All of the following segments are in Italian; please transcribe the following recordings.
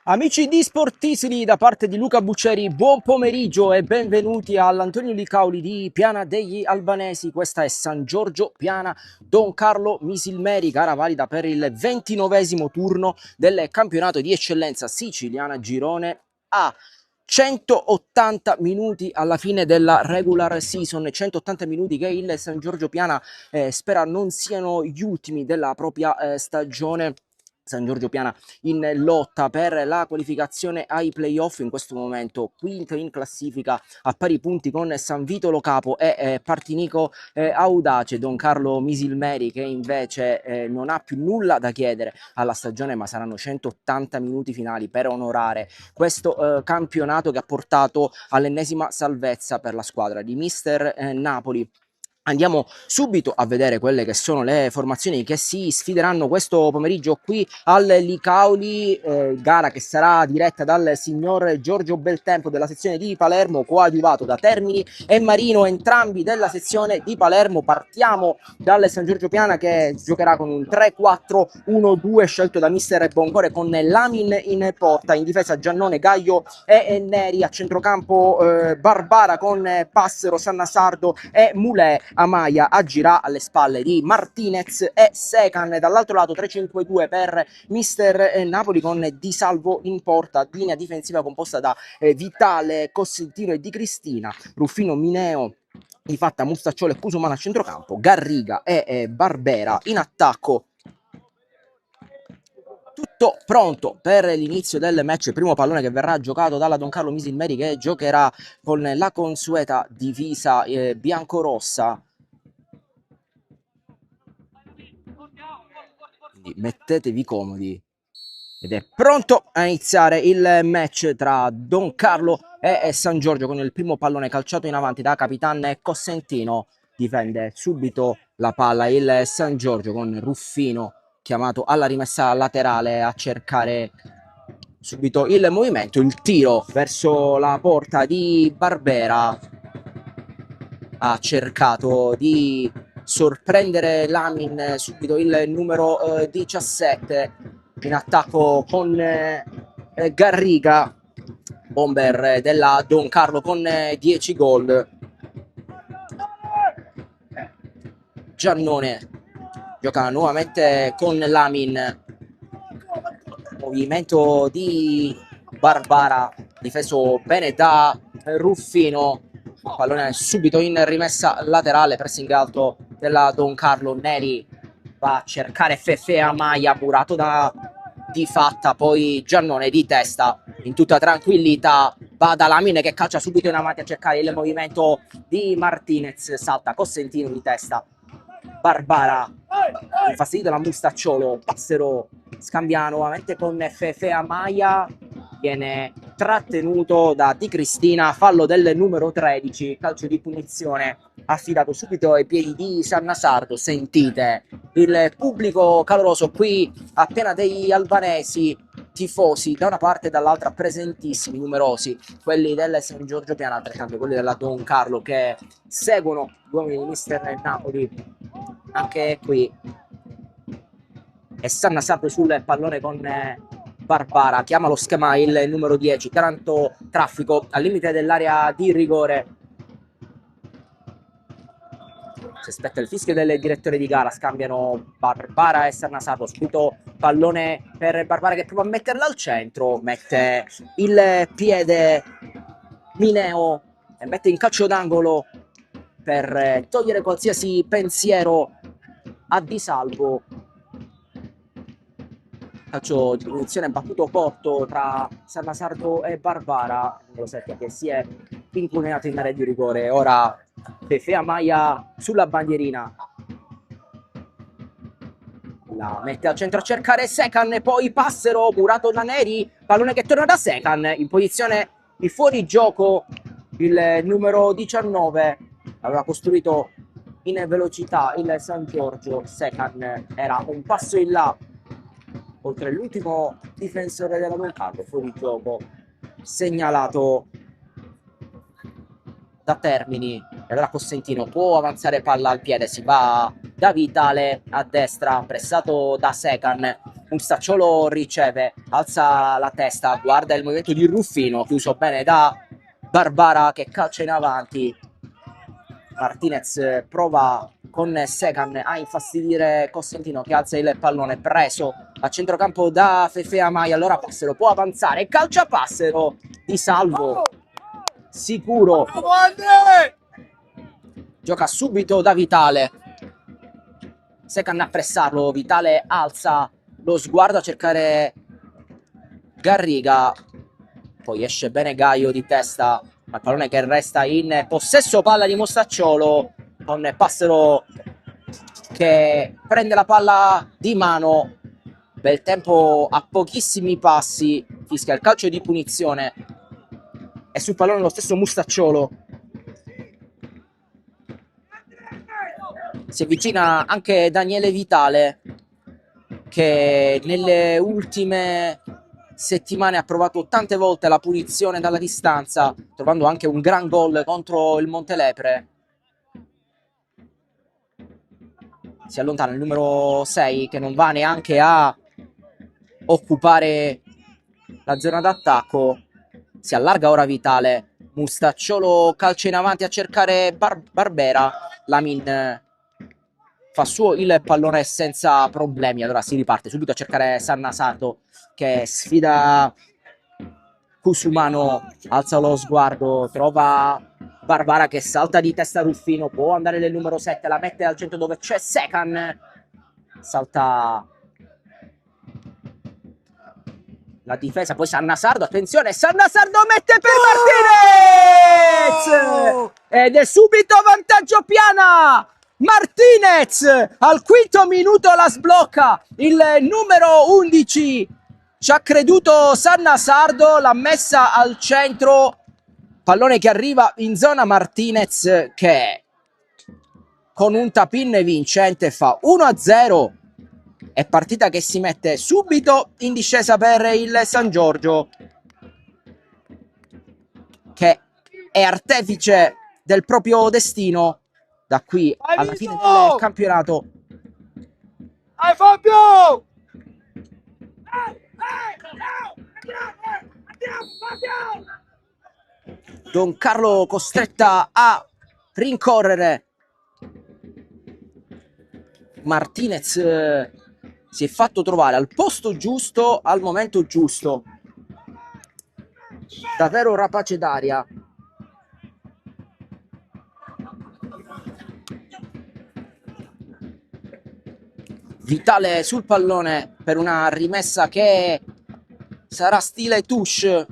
Amici di Sportisili, da parte di Luca Buccieri, buon pomeriggio e benvenuti all'Antonio Licauli di Piana degli Albanesi. Questa è San Giorgio Piana Don Carlo Misilmeri, gara valida per il 29esimo turno del campionato di eccellenza siciliana Girone A. 180 minuti alla fine della regular season, 180 minuti che il San Giorgio Piana spera non siano gli ultimi della propria stagione. San Giorgio Piana in lotta per la qualificazione ai playoff, in questo momento quinto in classifica a pari punti con San Vito Lo Capo e Partinico Audace. Don Carlo Misilmeri che invece non ha più nulla da chiedere alla stagione, ma saranno 180 minuti finali per onorare questo campionato che ha portato all'ennesima salvezza per la squadra di mister Napoli. Andiamo subito a vedere quelle che sono le formazioni che si sfideranno questo pomeriggio qui al Licauli, gara che sarà diretta dal signor Giorgio Beltempo della sezione di Palermo, coadiuvato da Termini e Marino, entrambi della sezione di Palermo. Partiamo dal San Giorgio Piana che giocherà con un 3-4-1-2 scelto da mister Boncore, con Lamin in porta, in difesa Giannone, Gaio e Neri, a centrocampo Barbara con Passero, Sannasardo e Mulè. Amaya agirà alle spalle di Martinez e Secan. Dall'altro lato 3-5-2 per mister Napoli, con Di Salvo in porta, linea difensiva composta da Vitale, Costantino e Di Cristina, Ruffino, Mineo, di fatta Mustacciolo e Cusumano a centrocampo, Garriga e Barbera in attacco. Tutto pronto per l'inizio del match, il primo pallone che verrà giocato dalla Don Carlo Misilmeri, che giocherà con la consueta divisa biancorossa. Quindi mettetevi comodi ed è pronto a iniziare il match tra Don Carlo e San Giorgio, con il primo pallone calciato in avanti da Capitan Cosentino. Difende subito la palla il San Giorgio, con Ruffino chiamato alla rimessa laterale a cercare subito il movimento. Il tiro verso la porta di Barbera, ha cercato di sorprendere Lamin, subito il numero 17 in attacco con Garriga, bomber della Don Carlo con 10 gol. Giannone gioca nuovamente con Lamin, movimento di Barbara difeso bene da Ruffino, pallone subito in rimessa laterale, pressing alto della Don Carlo. Neri va a cercare Fefe Amaya, murato da Di Fatta, poi Giannone di testa in tutta tranquillità va da Lamine che calcia subito in avanti a cercare il movimento di Martinez, salta Cosentino di testa, Barbara infastidito da Mustacciolo, Passero scambia nuovamente con Fefe Amaya, viene trattenuto da Di Cristina, fallo del numero 13, calcio di punizione affidato subito ai piedi di Sannasardo. Sentite il pubblico caloroso qui appena degli albanesi, tifosi da una parte e dall'altra, presentissimi, numerosi, quelli del San Giorgio Piana, altrettanto quelli della Don Carlo, che seguono gli uomini di mister Napoli anche qui. E Sannasardo sul pallone con Barbara, chiama lo schema il numero 10, tanto traffico al limite dell'area di rigore. Si aspetta il fischio del direttore di gara, scambiano Barbara e Sannasardo, subito pallone per Barbara che prova a metterla al centro, mette il piede Mineo e mette in calcio d'angolo per togliere qualsiasi pensiero a Di Salvo. Calcio di punizione battuto corto tra Sannasardo e Barbara, numero 7, che si è inclinato in area di rigore. Ora Fefe Amaya sulla bandierina, la mette al centro a cercare Secan e poi Passero, murato da Neri, pallone che torna da Secan, in posizione di fuorigioco il numero 19, aveva costruito in velocità il San Giorgio. Secan era un passo in là oltre l'ultimo difensore della Don Carlo, fuori gioco segnalato da Termini. E allora Costantino può avanzare palla al piede, si va da Vitale a destra, pressato da Secan. Mustacciolo riceve, alza la testa, guarda il movimento di Ruffino, chiuso bene da Barbara che calcia in avanti. Martinez prova con Secan a infastidire Costantino che alza il pallone, preso a centrocampo da Fefe Amai. Allora Passero può avanzare, calcia Passero di salvo sicuro, gioca subito da Vitale, Secan a pressarlo, Vitale alza lo sguardo a cercare Garriga, poi esce bene Gaio di testa, ma il pallone che resta in possesso palla di Mostacciolo, con Passero che prende la palla di mano, bel tempo a pochissimi passi, fischia il calcio di punizione e sul pallone lo stesso Mustacciolo. Si avvicina anche Daniele Vitale che nelle ultime settimane ha provato tante volte la punizione dalla distanza, trovando anche un gran gol contro il Montelepre. Si allontana il numero 6 che non va neanche a occupare la zona d'attacco. Si allarga ora Vitale, Mustacciolo calcia in avanti a cercare Barbera, Lamin fa suo il pallone senza problemi. Allora si riparte subito a cercare Sannasardo che sfida Cusumano, alza lo sguardo, trova Barbara che salta di testa Ruffino, può andare nel numero 7, la mette al centro dove c'è Secan, salta la difesa, poi Sannasardo, attenzione, Sannasardo mette per Martinez! Ed è subito vantaggio Piana! Martinez al quinto minuto la sblocca, il numero 11 ci ha creduto Sannasardo, l'ha messa al centro, pallone che arriva in zona, Martinez che con un tap-in vincente fa 1-0, è partita che si mette subito in discesa per il San Giorgio che è artefice del proprio destino da qui alla fine del campionato. Vai Fabio! Don Carlo costretta a rincorrere. Martinez si è fatto trovare al posto giusto al momento giusto, davvero rapace d'aria. Vitale sul pallone per una rimessa che sarà stile touche,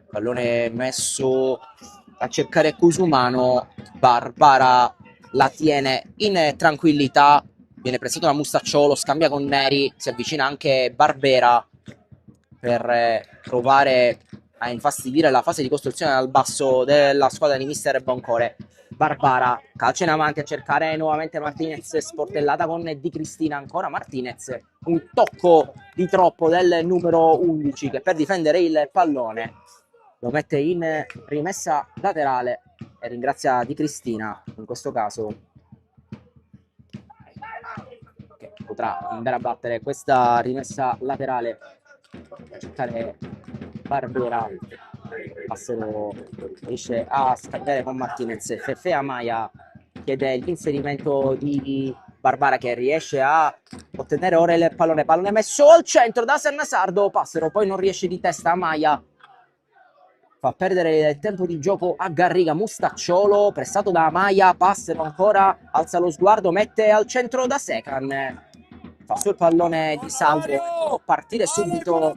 pallone messo a cercare Cusumano, Barbara la tiene in tranquillità, viene prestato da Mustacciolo, scambia con Neri, si avvicina anche Barbera per provare a infastidire la fase di costruzione dal basso della squadra di mister Boncore. Barbara calcia in avanti a cercare nuovamente Martinez, sportellata con Di Cristina, ancora Martinez, un tocco di troppo del numero 11 che per difendere il pallone lo mette in rimessa laterale e ringrazia Di Cristina in questo caso, che potrà andare a battere questa rimessa laterale a cercare Barbera. Passero riesce a scambiare con Martinez, Fefe Amaya chiede l'inserimento di Barbara che riesce a ottenere ora il pallone messo al centro da Sannasardo, Passero poi non riesce di testa, Amaya fa perdere il tempo di gioco a Garriga, Mustacciolo pressato da Amaya, Passero ancora, alza lo sguardo, mette al centro da Secan, fa sul pallone di salvo, partire subito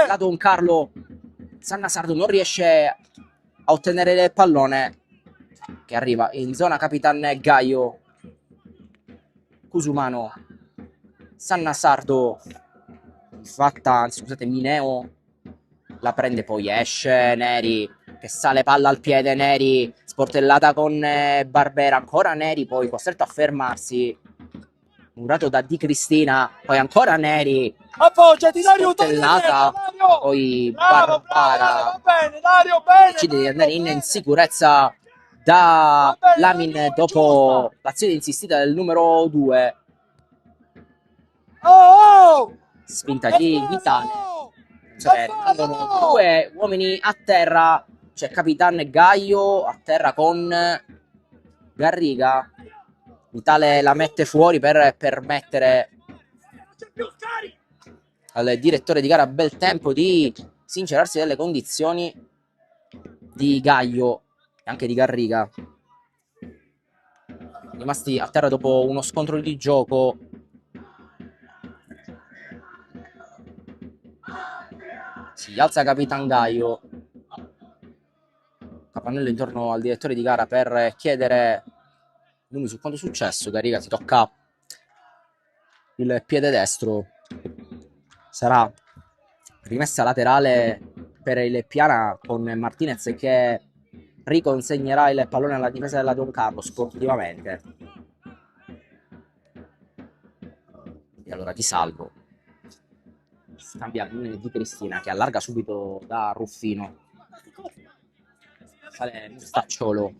da Don Carlo. Sannasardo non riesce a ottenere il pallone che arriva in zona Capitan Gaio. Cusumano, Sannasardo fatta, anzi scusate, Mineo la prende, poi esce Neri che sale palla al piede, Neri sportellata con Barbera, ancora Neri poi costretto a fermarsi, murato da Di Cristina, poi ancora Neri Appoggiati Dario, sportellata, poi bravo, Barbara va bene Dario, bene, decide di andare in sicurezza da Lamin dopo l'azione insistita del numero 2. Spinta di Vitale. Cioè, rimangono due uomini a terra. C'è Capitan Gaio a terra con Garriga. Vitale la mette fuori per permettere al direttore di gara Beltempo di sincerarsi delle condizioni di Gaio e anche di Garriga, rimasti a terra dopo uno scontro di gioco. Si alza Capitan Gaio, capannello intorno al direttore di gara per chiedere numeri su quanto è successo. Garriga si tocca il piede destro, sarà rimessa laterale per il Piana con Martinez che riconsegnerà il pallone alla difesa della Don Carlo sportivamente. E allora Di Salvo scambia di Cristina che allarga subito da Ruffino, sale Mustacciolo,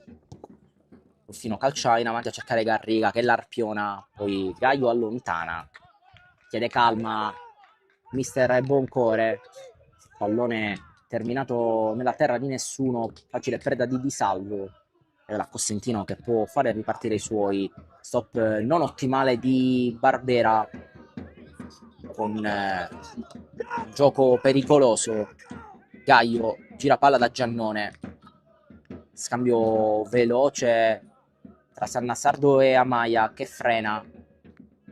Ruffino calcia in avanti a cercare Garriga che l'arpiona, poi Gaio allontana, chiede calma mister Boncore, pallone terminato nella terra di nessuno, facile preda di Di Salvo, e la Cosentino che può fare ripartire i suoi. Stop non ottimale di Barbera con un gioco pericoloso. Gaio gira palla da Giannone, scambio veloce tra Sannassardo e Amaya che frena,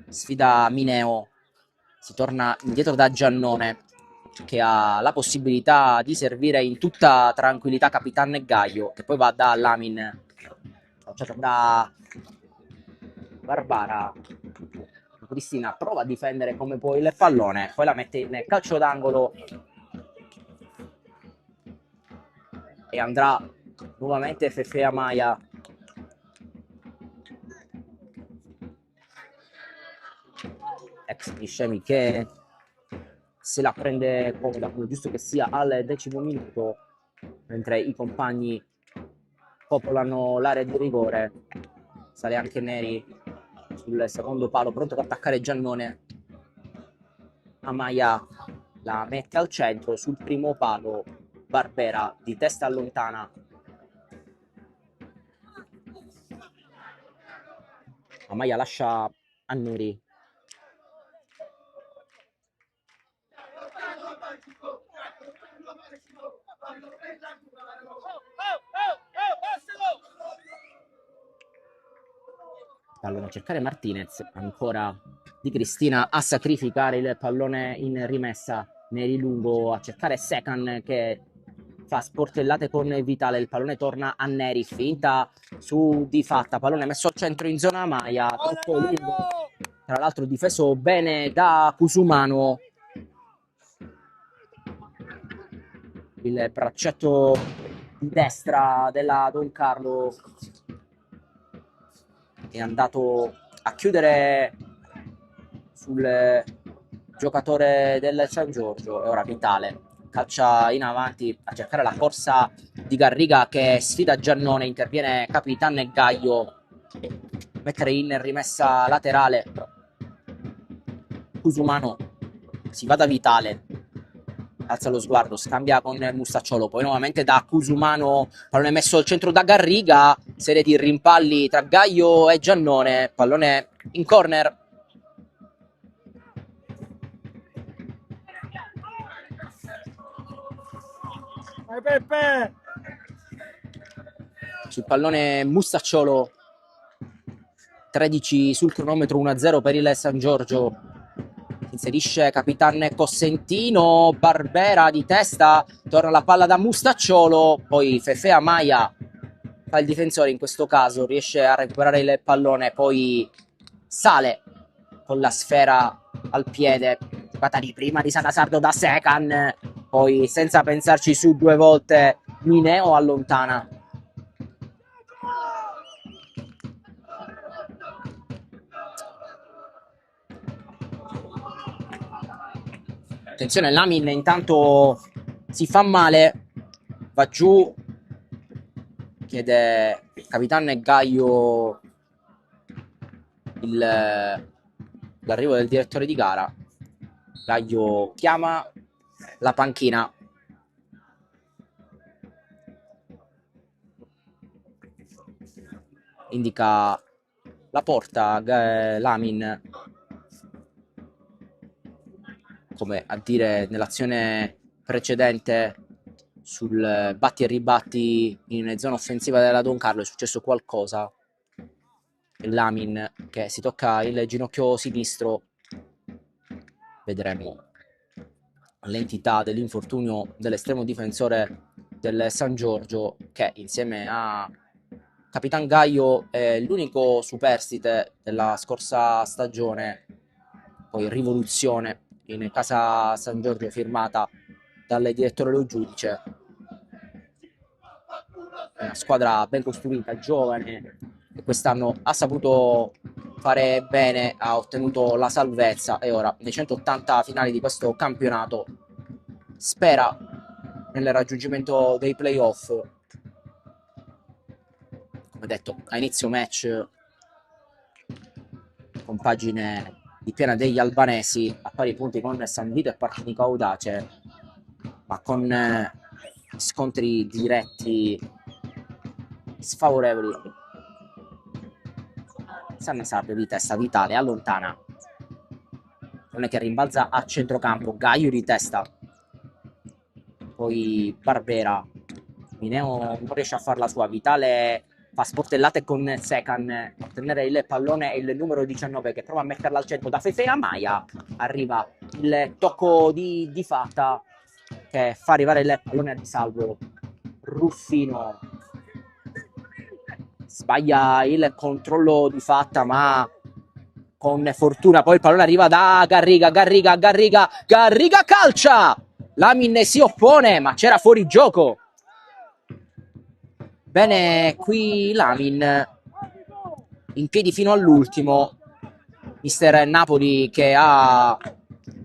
sfida Mineo, si torna indietro da Giannone che ha la possibilità di servire in tutta tranquillità Capitan Gaio che poi va da Lamin, da Barbara. Cristina prova a difendere come può il pallone, poi la mette in calcio d'angolo e andrà nuovamente Fefe Amaya. Ex Niscemi che se la prende comoda, come giusto che sia, al 10° minuto, mentre i compagni popolano l'area di rigore. Sale anche Neri sul secondo palo, pronto ad attaccare Giannone. Amaya la mette al centro, sul primo palo Barbera di testa allontana. Amaya lascia a Neri. Pallone a cercare Martinez, ancora Di Cristina a sacrificare il pallone in rimessa. Neri lungo a cercare Secan che fa sportellate con Vitale, il pallone torna a Neri, finta su Di Fatta, pallone messo al centro in zona Amaya, troppo lungo, tra l'altro difeso bene da Cusumano. Il braccetto di destra della Don Carlo è andato a chiudere sul giocatore del San Giorgio e ora Vitale calcia in avanti a cercare la corsa di Garriga che sfida Giannone, interviene Capitan Gaio, mettere in rimessa laterale Cusumano, si va da Vitale, alza lo sguardo, scambia con Mustacciolo, poi nuovamente da Cusumano, pallone messo al centro da Garriga, serie di rimpalli tra Gaio e Giannone, pallone in corner. Pepe. Sul pallone Mustacciolo, 13 sul cronometro, 1-0 per il San Giorgio. Inserisce Capitan Cosentino, Barbera di testa, torna la palla da Mustacciolo, poi Fefe Amaya fa il difensore in questo caso, riesce a recuperare il pallone, poi sale con la sfera al piede, giocata di prima di Sanasardo da Secan, poi senza pensarci su due volte Mineo allontana. Attenzione, Lamin intanto si fa male, va giù, chiede Capitan Gaio l'arrivo del direttore di gara. Gaio chiama la panchina. Indica la porta Lamin, come a dire nell'azione precedente sul batti e ribatti in zona offensiva della Don Carlo è successo qualcosa. Lamin che si tocca il ginocchio sinistro, vedremo l'entità dell'infortunio dell'estremo difensore del San Giorgio, che insieme a Capitan Gaio è l'unico superstite della scorsa stagione, poi rivoluzione in casa San Giorgio firmata dal direttore Lo Giudice. Una squadra ben costruita, giovane, che quest'anno ha saputo fare bene, ha ottenuto la salvezza e ora nei 180 finali di questo campionato spera nel raggiungimento dei playoff. Come detto, a inizio match compagine di Piana degli Albanesi a pari punti con San Vito e Partinico Audace, ma con scontri diretti sfavorevoli. San Sardo di testa, Vitale allontana, non è che rimbalza a centrocampo, Gaio di testa, poi Barbera, Mineo non riesce a farla sua, Vitale fa sportellate con Secan a ottenere il pallone e il numero 19 che prova a metterla al centro da Fefe a Maia, arriva il tocco di Fatta che fa arrivare il pallone a Di Salvo. Ruffino sbaglia il controllo di Fatta, ma con fortuna poi il pallone arriva da Garriga calcia, Lamin si oppone ma c'era fuori gioco. Bene qui Lamin in piedi fino all'ultimo, mister Napoli che ha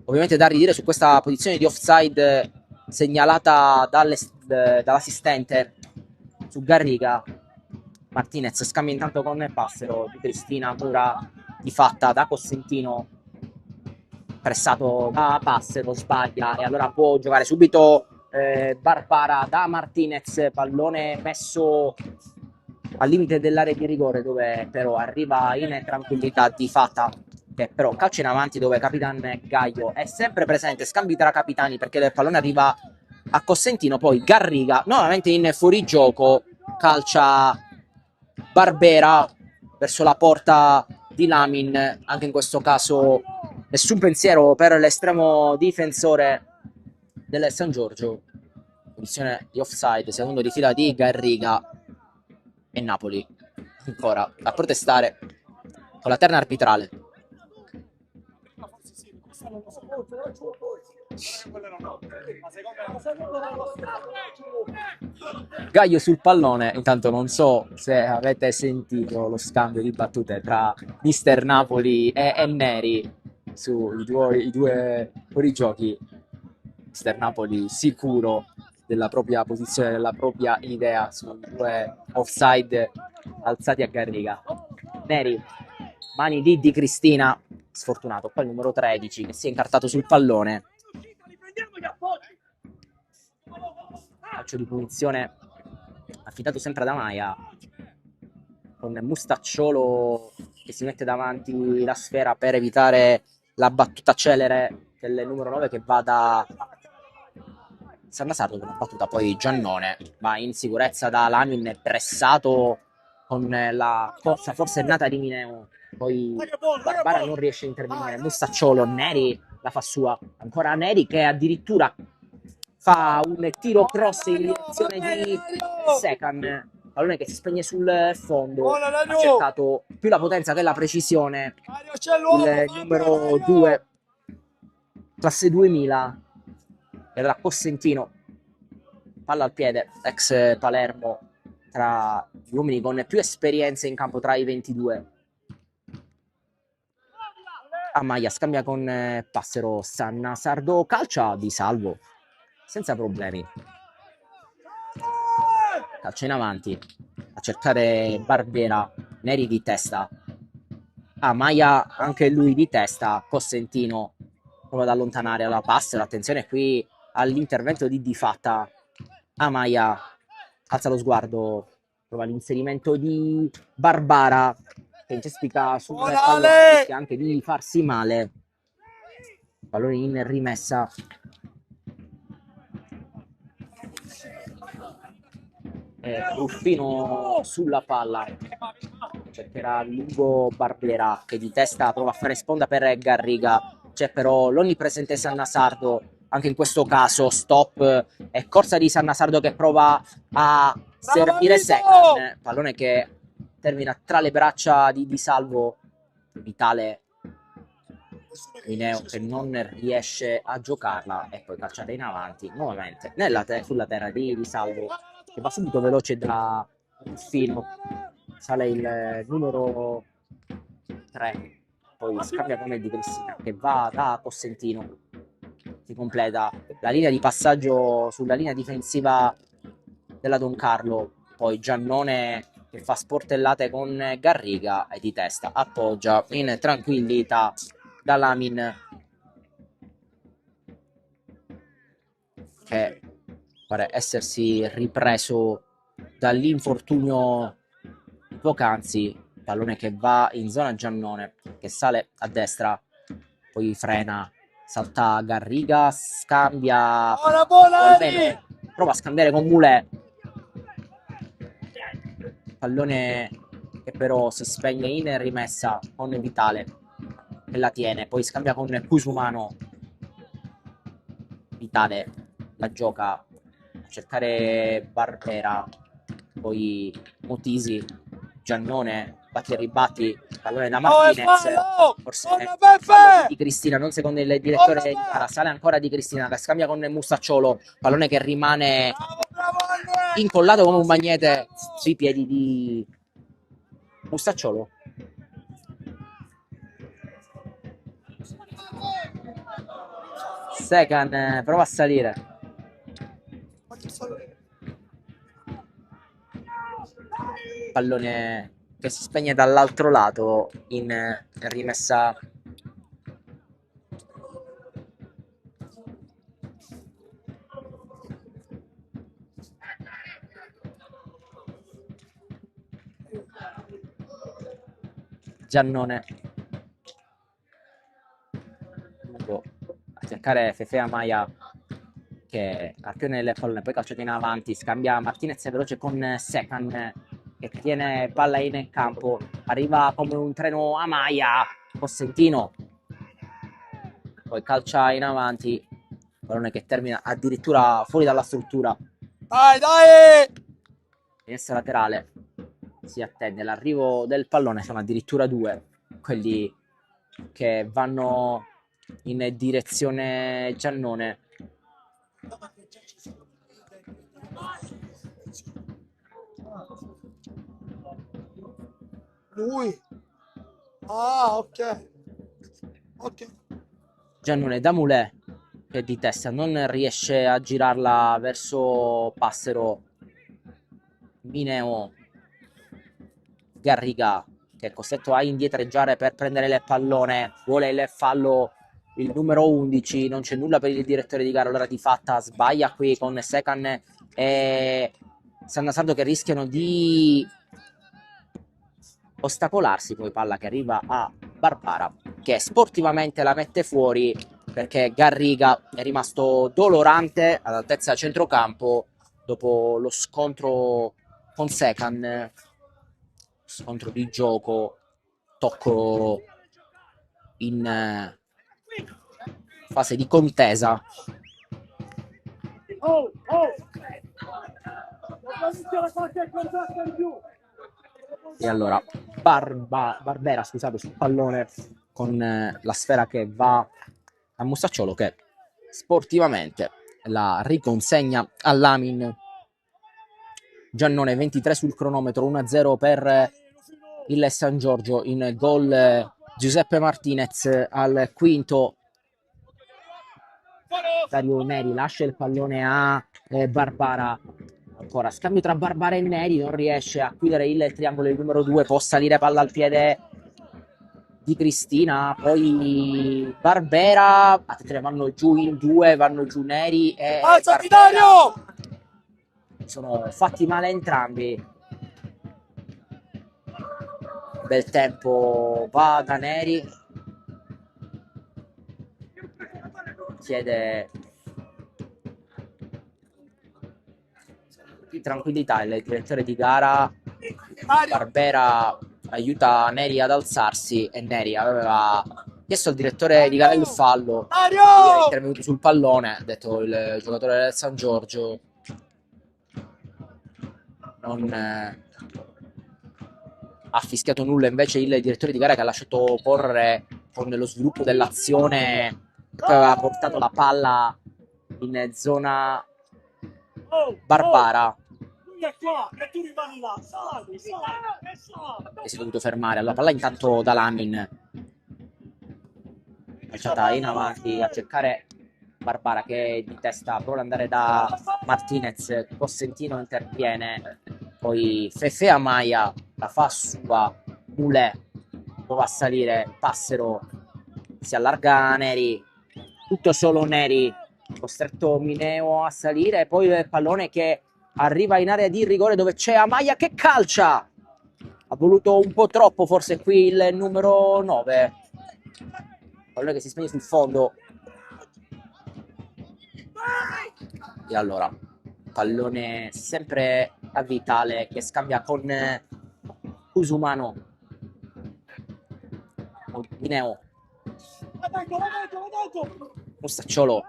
ovviamente da ridire su questa posizione di offside segnalata dall'assistente su Garriga. Martinez scambia intanto con Passero, Di Cristina cura di Fatta da Cosentino, pressato da Passero, sbaglia e allora può giocare subito Barbara da Martinez, pallone messo al limite dell'area di rigore dove però arriva in tranquillità Di Fatta, che però calcia in avanti dove Capitan Gaio è sempre presente, scambi tra capitani perché il pallone arriva a Cosentino, poi Garriga nuovamente in fuorigioco, calcia Barbera verso la porta di Lamin, anche in questo caso nessun pensiero per l'estremo difensore del San Giorgio, posizione di offside, secondo di fila di Garriga e Napoli ancora a protestare con la terna arbitrale. Gaio sul pallone, intanto non so se avete sentito lo scambio di battute tra mister Napoli e Neri sui due fuorigiochi. Mister Napoli sicuro della propria posizione, della propria idea sui due offside alzati a Garriga. Neri, mani di Cristina, sfortunato, poi il numero 13 che si è incartato sul pallone. Calcio di punizione affidato sempre da Maia, con Mustacciolo che si mette davanti la sfera per evitare la battuta celere del numero 9 che va da Sannasardo, con una battuta poi Giannone va in sicurezza da Lamin, pressato con la corsa forse nata di Mineo, poi Barbara non riesce a intervenire, Mustacciolo, Neri la fa sua, ancora Neri che addirittura fa un tiro cross in direzione di Secan, pallone che si spegne sul fondo, ha cercato più la potenza che la precisione il numero 2 classe 2000 era Cosentino, palla al piede, ex Palermo, tra gli uomini con più esperienze in campo tra i 22. Amaya scambia con Passero, Sannasardo calcia Di Salvo senza problemi, calcia in avanti, a cercare Barbera, Neri di testa, Maia anche lui di testa, Cosentino prova ad allontanare la pass, attenzione qui all'intervento di Di Fatta, Maia alza lo sguardo, prova l'inserimento di Barbara che incespica sul pallone, rischia anche di farsi male, pallone in rimessa. Ruffino sulla palla, cercherà lungo Barbera che di testa prova a fare sponda per Garriga, c'è però l'onnipresente Sannasardo, anche in questo caso stop e corsa di Sannasardo che prova a servire Secan, pallone che termina tra le braccia di Salvo, Vitale Mineo che non riesce a giocarla e poi calciata in avanti nuovamente sulla terra di Salvo che va subito veloce da Ruffino, sale il numero 3, poi scambia con il di Cristina che va da Cosentino, si completa la linea di passaggio sulla linea difensiva della Don Carlo, poi Giannone che fa sportellate con Garriga e di testa appoggia in tranquillità da Lamin che pare essersi ripreso dall'infortunio poc'anzi, pallone che va in zona Giannone che sale a destra, poi frena, salta Garriga, scambia prova a scambiare con Moulet, pallone che però si spegne in rimessa con Vitale che la tiene, poi scambia con Cusumano, Vitale la gioca a cercare Barbera, poi Motisi, Giannone, batti e ribatti, pallone da Martinez, forse di Cristina, non secondo il direttore di gara, sale ancora di Cristina che scambia con Mustacciolo, pallone che rimane incollato come un magnete sui piedi di Mustacciolo. Secan prova a salire, pallone che si spegne dall'altro lato in rimessa Giannone a cercare Fefea Maia che arpione le pallone, poi calciato in avanti, scambia Martinez veloce con Secan che tiene palla in campo, arriva come un treno a Maia, Cosentino poi calcia in avanti, pallone che termina addirittura fuori dalla struttura. Dai! Finestra laterale, si attende l'arrivo del pallone, sono addirittura due quelli che vanno in direzione Giannone. Lui. Ok. Giannone da Moulet che di testa non riesce a girarla verso Passero, Mineo, Garriga che è costretto a indietreggiare per prendere il pallone, vuole il fallo il numero 11, non c'è nulla per il direttore di gara, allora di fatta sbaglia qui con Secan e Sannasardo che rischiano di ostacolarsi, poi palla che arriva a Barbara che sportivamente la mette fuori perché Garriga è rimasto dolorante all'altezza centrocampo dopo lo scontro con Secan, scontro di gioco, tocco in fase di contesa. E allora Barbera, scusate, sul pallone con la sfera che va a Mustacciolo che sportivamente la riconsegna all'Amin. Giannone 23 sul cronometro, 1-0 per il San Giorgio, in gol Giuseppe Martinez al quinto. Dario Neri lascia il pallone a Barbara, Ancora scambio tra Barbara e Neri, non riesce a chiudere il triangolo il numero 2, può salire palla al piede di Cristina, poi Barbera, attenzione, vanno giù in due, vanno giù Neri e Alzati Barbera. Dario! Sono fatti male entrambi. Bel tempo va da Neri, chiede di tranquillità il direttore di gara. Barbera aiuta Neri ad alzarsi e Neri aveva chiesto al direttore di gara il fallo. Lui è intervenuto sul pallone, ha detto il giocatore del San Giorgio non ha fischiato nulla, invece il direttore di gara che ha lasciato correre con lo sviluppo dell'azione, poi aveva portato la palla in zona Barbara e si è dovuto fermare. La palla intanto da Lamin, lasciata in avanti a cercare Barbara che di testa prova ad andare da Martinez, Cosentino interviene, poi Fefe Amaya la fa sua, Moulet prova a salire, Passero si allarga Neri, tutto solo Neri, costretto Mineo a salire, poi il pallone che arriva in area di rigore dove c'è Amaya che calcia, ha voluto un po' troppo forse qui il numero 9, pallone che si spegne sul fondo. E allora pallone sempre a Vitale che scambia con Cusumano, Mineo, Mustacciolo,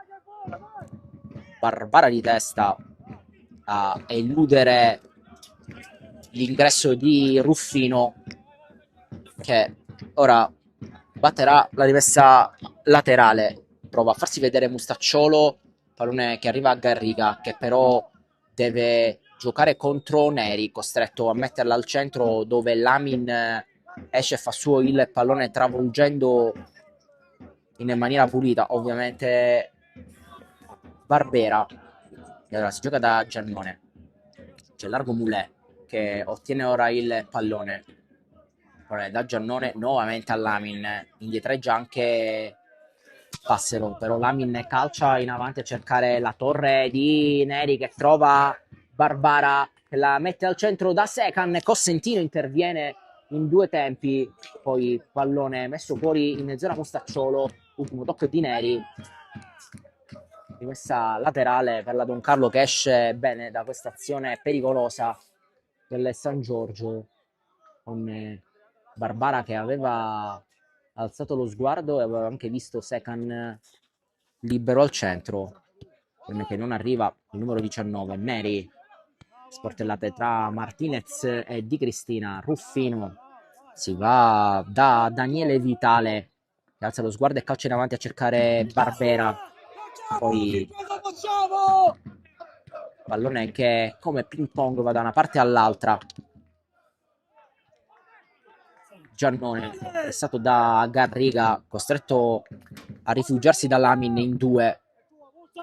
Barbara di testa a eludere l'ingresso di Ruffino che ora batterà la rimessa laterale, prova a farsi vedere Mustacciolo, pallone che arriva a Garriga che però deve giocare contro Neri, costretto a metterla al centro dove Lamin esce e fa suo il pallone travolgendo in maniera pulita ovviamente Barbera. E allora si gioca da Giannone, c'è largo Moulet che ottiene ora il pallone da Giannone nuovamente a Lamin, indietreggia anche Passero, però Lamin calcia in avanti a cercare la torre di Neri che trova Barbara che la mette al centro da Secan, Cosentino interviene in due tempi, poi pallone messo fuori in zona Mustacciolo, ultimo tocco di Neri, rimessa laterale per la Don Carlo che esce bene da questa azione pericolosa del San Giorgio con Barbara che aveva alzato lo sguardo e aveva anche visto Secan libero al centro, che non arriva il numero 19 Neri, sportellate tra Martinez e Di Cristina. Ruffino si va da Daniele Vitale che alza lo sguardo e calcia in avanti a cercare Barbera, poi pallone che come ping pong va da una parte all'altra. Giannone è stato da Garriga, costretto a rifugiarsi da Lamin in due,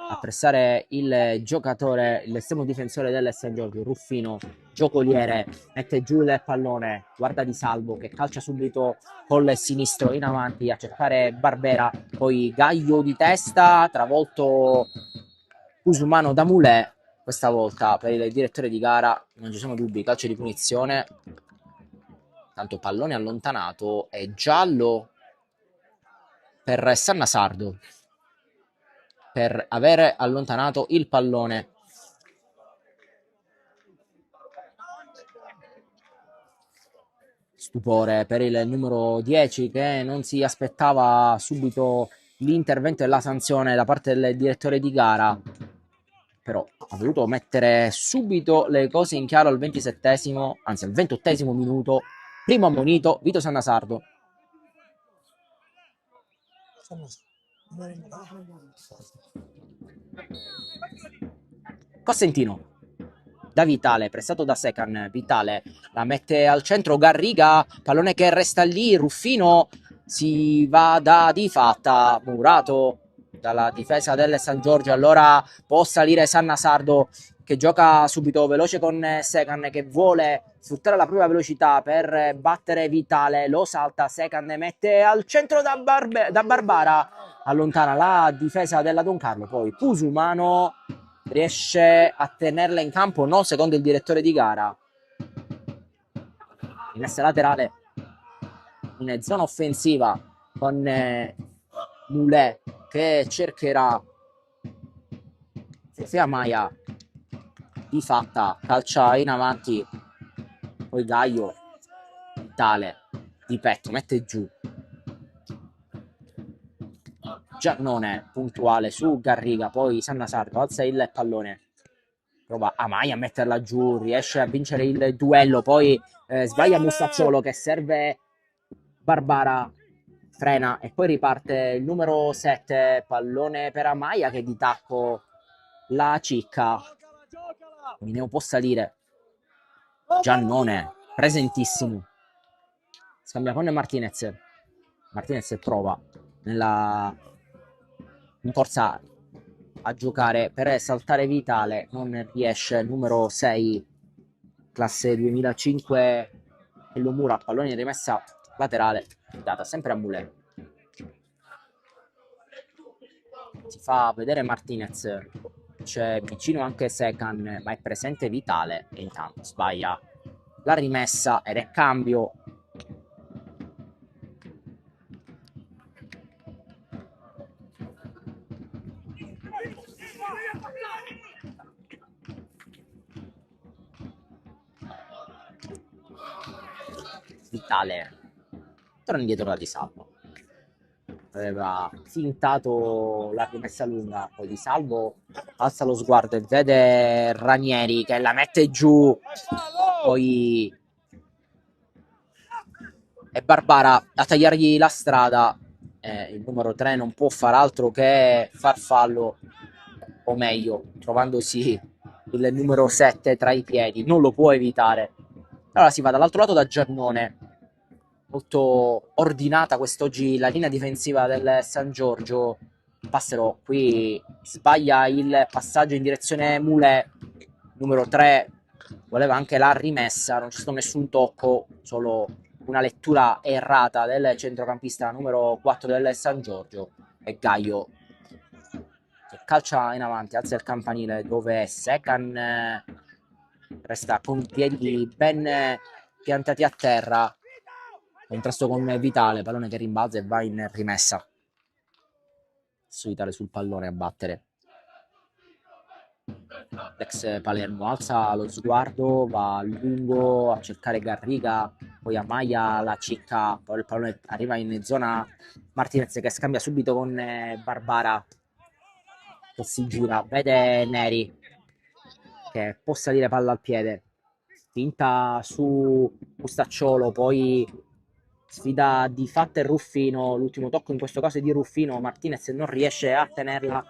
a pressare il giocatore, l'estremo difensore del San Giorgio, Ruffino, giocoliere, mette giù il pallone, guarda Di Salvo che calcia subito col sinistro in avanti a cercare Barbera, poi Gaglio di testa, travolto Cusumano da Moulet, questa volta per il direttore di gara non ci sono dubbi, calcio di punizione. Tanto pallone allontanato e giallo per Sannasardo per aver allontanato il pallone. Stupore per il numero 10 che non si aspettava subito l'intervento e la sanzione da parte del direttore di gara, però ha voluto mettere subito le cose in chiaro al 27esimo, anzi al 28esimo minuto. Primo ammonito Vito Sannasardo. Cosentino da Vitale, pressato da Secan, Vitale la mette al centro, Garriga, pallone che resta lì, Ruffino si va da di fatta, murato dalla difesa del San Giorgio, allora può salire Sannasardo che gioca subito veloce con Secan, che vuole sfruttare la propria velocità per battere Vitale, lo salta, Secan mette al centro da Barbara, allontana la difesa della Don Carlo, poi Pusumano riesce a tenerla in campo, no, secondo il direttore di gara. Rimessa laterale in zona offensiva con Moulet che cercherà Sofia Maia di fatta, calcia in avanti, poi Gaio Vitale di petto mette giù, Giannone puntuale su Garriga, poi Sanna Sardo alza il pallone, prova Amaya a metterla giù, riesce a vincere il duello, poi sbaglia Mustacciolo che serve Barbara, frena e poi riparte il numero 7, pallone per Amaya che di tacco la cicca. Mineo può salire, Giannone presentissimo, scambia con Martinez, Martinez prova in corsa a giocare per saltare Vitale, non riesce, numero 6 classe 2005 e lo mura, pallone in rimessa laterale data sempre a Muller, si fa vedere Martinez, c'è vicino anche Secan ma è presente Vitale e intanto sbaglia la rimessa ed è cambio. Vitale torna indietro da Di Salvo, aveva fintato la rimessa lunga, poi Di Salvo alza lo sguardo e vede Ranieri che la mette giù, poi è Barbara a tagliargli la strada, il numero 3 non può far altro che far fallo, o meglio trovandosi il numero 7 tra i piedi non lo può evitare. Allora si va dall'altro lato da Giannone, molto ordinata quest'oggi la linea difensiva del San Giorgio. Passero qui sbaglia il passaggio in direzione Mule, numero 3 voleva anche la rimessa, non c'è stato nessun tocco, solo una lettura errata del centrocampista numero 4 del San Giorgio, e Gaio che calcia in avanti, alza il campanile dove Secan resta con piedi ben piantati a terra, contrasto con Vitale, pallone che rimbalza e va in rimessa. Su Vitale sul pallone a battere, l'ex Palermo alza lo sguardo, va a lungo a cercare Garriga, poi Amaya la cicca, poi il pallone arriva in zona Martinez che scambia subito con Barbara che si gira, vede Neri che può salire palla al piede, finta su Mustacciolo, poi sfida di fatta e Ruffino, l'ultimo tocco in questo caso è di Ruffino, Martinez non riesce a tenerla,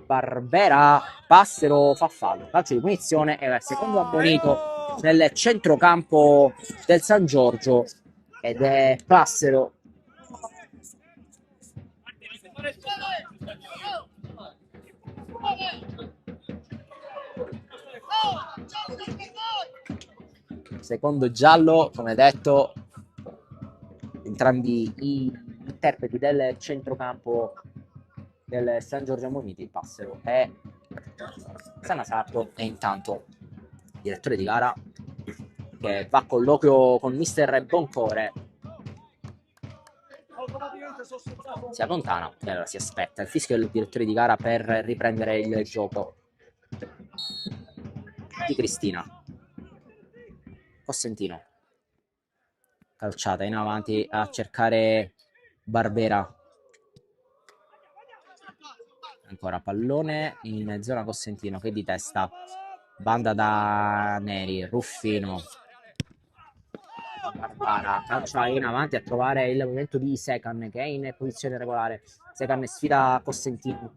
Barbera, Passero fa fallo, calcio di punizione e il secondo ammonito nel centrocampo del San Giorgio ed è Passero. Secondo giallo, come detto, entrambi i interpreti del centrocampo del San Giorgio Ammoniti, Passero e Sanasardo, e intanto il direttore di gara che va a colloquio con mister Boncore si allontana e allora si aspetta il fischio del direttore di gara per riprendere il gioco di Cristina. Cosentino, calciata in avanti a cercare Barbera, ancora pallone in zona Cosentino che di testa, banda da Neri, Ruffino, Barbara calcia in avanti a trovare il movimento di Secan che è in posizione regolare. Secan sfida Cosentino,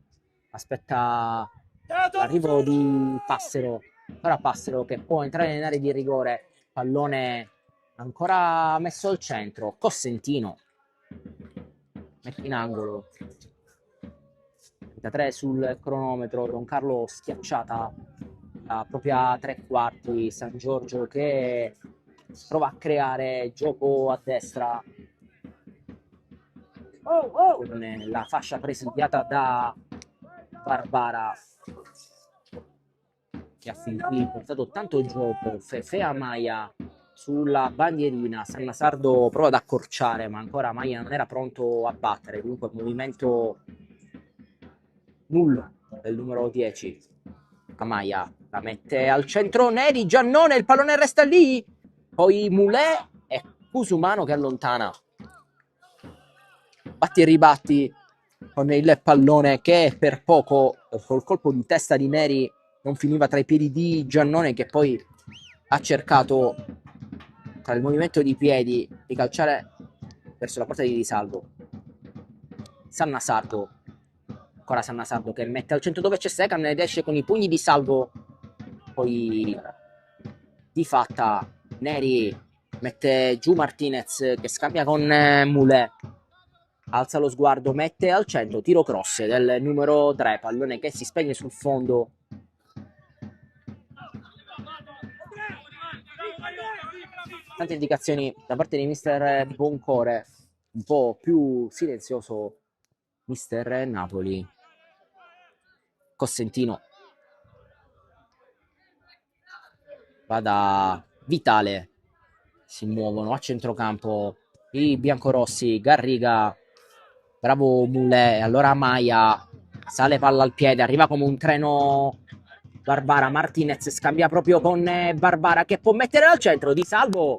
aspetta l'arrivo di Passero, ancora Passero che può entrare in area di rigore, pallone ancora messo al centro, Cosentino mette in angolo, 33 sul cronometro, Don Carlo schiacciata proprio a tre quarti. San Giorgio che prova a creare gioco a destra con la fascia presidiata da Barbara, che ha fin qui portato tanto gioco. Fefea Maia sulla bandierina, Sannasardo prova ad accorciare, ma ancora Maia non era pronto a battere, dunque movimento nullo del numero 10. Maia la mette al centro, Neri, Giannone, il pallone resta lì, poi Mulè e Cusumano che allontana. Batti e ribatti con il pallone che per poco col colpo di testa di Neri non finiva tra i piedi di Giannone, che poi ha cercato tra il movimento di piedi di calciare verso la porta di Salvo. Sannasardo, ancora Sannasardo che mette al centro dove c'è Secan ed esce con i pugni di Salvo, poi di fatta Neri mette giù Martinez che scambia con Mulè, alza lo sguardo, mette al centro, tiro cross del numero 3, pallone che si spegne sul fondo. Tante indicazioni da parte di mister Boncore, un po' più silenzioso mister Napoli. Cosentino va da Vitale, si muovono a centrocampo i biancorossi, Garriga, bravo Mulè, allora Maia, sale palla al piede, arriva come un treno Barbara, Martinez scambia proprio con Barbara che può mettere al centro, Di Salvo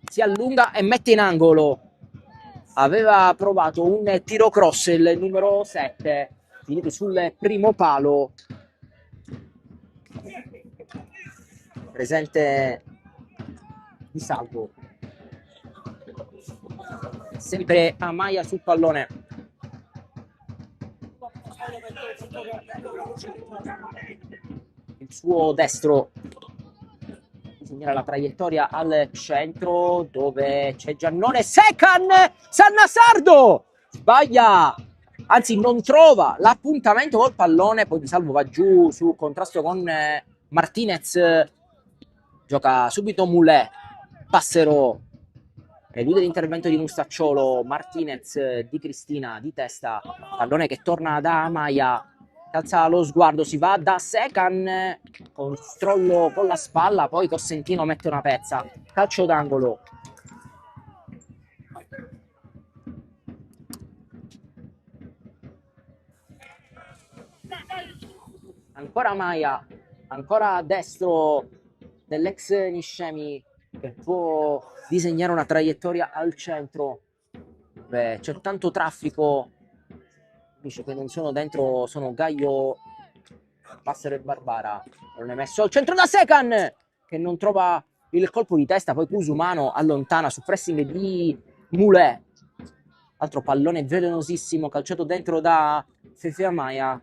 si allunga e mette in angolo. Aveva provato un tiro cross il numero 7, finito sul primo palo. Presente Di Salvo, sempre Maia sul pallone. Il suo destro disegnerà la traiettoria al centro dove c'è Giannone. Secan, Sannasardo sbaglia, anzi non trova l'appuntamento col pallone, poi Di Salvo va giù su contrasto con Martinez, gioca subito Mulè, Passero elude l'intervento di Mustacciolo, Martinez Di Cristina di testa, pallone che torna da Maia, alza lo sguardo, si va da Secan, controllo con la spalla, poi Cosentino mette una pezza, calcio d'angolo. Ancora Maia, ancora a destro dell'ex Niscemi che può disegnare una traiettoria al centro. Beh, c'è tanto traffico, dice che non sono dentro, sono Gaio, Passero e Barbara. Non è messo al centro da Secan che non trova il colpo di testa, poi Cusumano allontana su pressing di Mulè, altro pallone velenosissimo calciato dentro da Fefea Maia.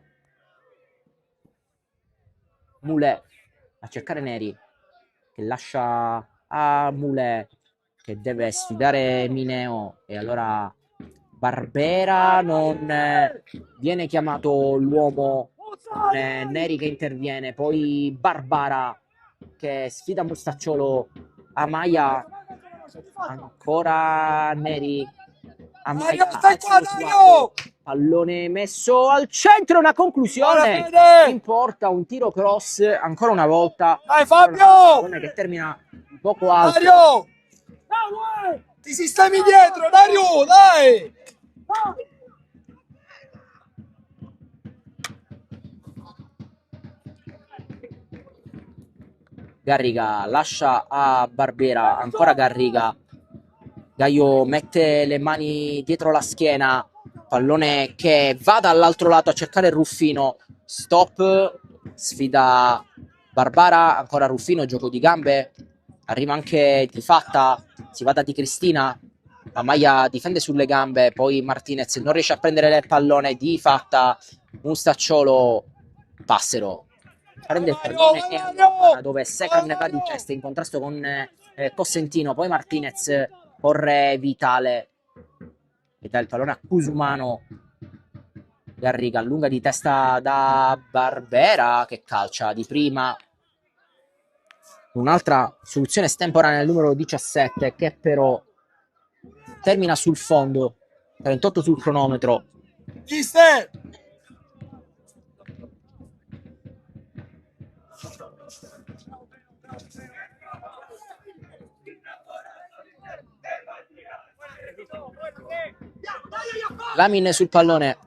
Mulè a cercare Neri che lascia a Mulè che deve sfidare Mineo, e allora Barbera non viene chiamato l'uomo, Neri che interviene, poi Barbara che sfida Mustacciolo, a Maia, ancora Neri, a Maia, pallone messo al centro, una conclusione in porta, un tiro cross ancora una volta. Dai Fabio! Che termina poco alto. Dario! Ti sistemi dietro, Dario, dai! Garriga lascia a Barbera, ancora Garriga. Gaio mette le mani dietro la schiena, pallone che va dall'altro lato a cercare Ruffino, stop, sfida Barbara, ancora Ruffino, gioco di gambe, arriva anche Di Fatta, si va da Di Cristina, la Maia difende sulle gambe, poi Martinez non riesce a prendere il pallone, Di Fatta, Mustacciolo, Passero prende il pallone e dove Secan va di testa in contrasto con Cosentino, poi Martinez corre Vitale e dà il pallone a Cusumano. Garriga allunga di testa da Barbera che calcia di prima un'altra soluzione estemporanea al numero 17 che però termina sul fondo, 38 sul cronometro. Chi stai? Lamin sul pallone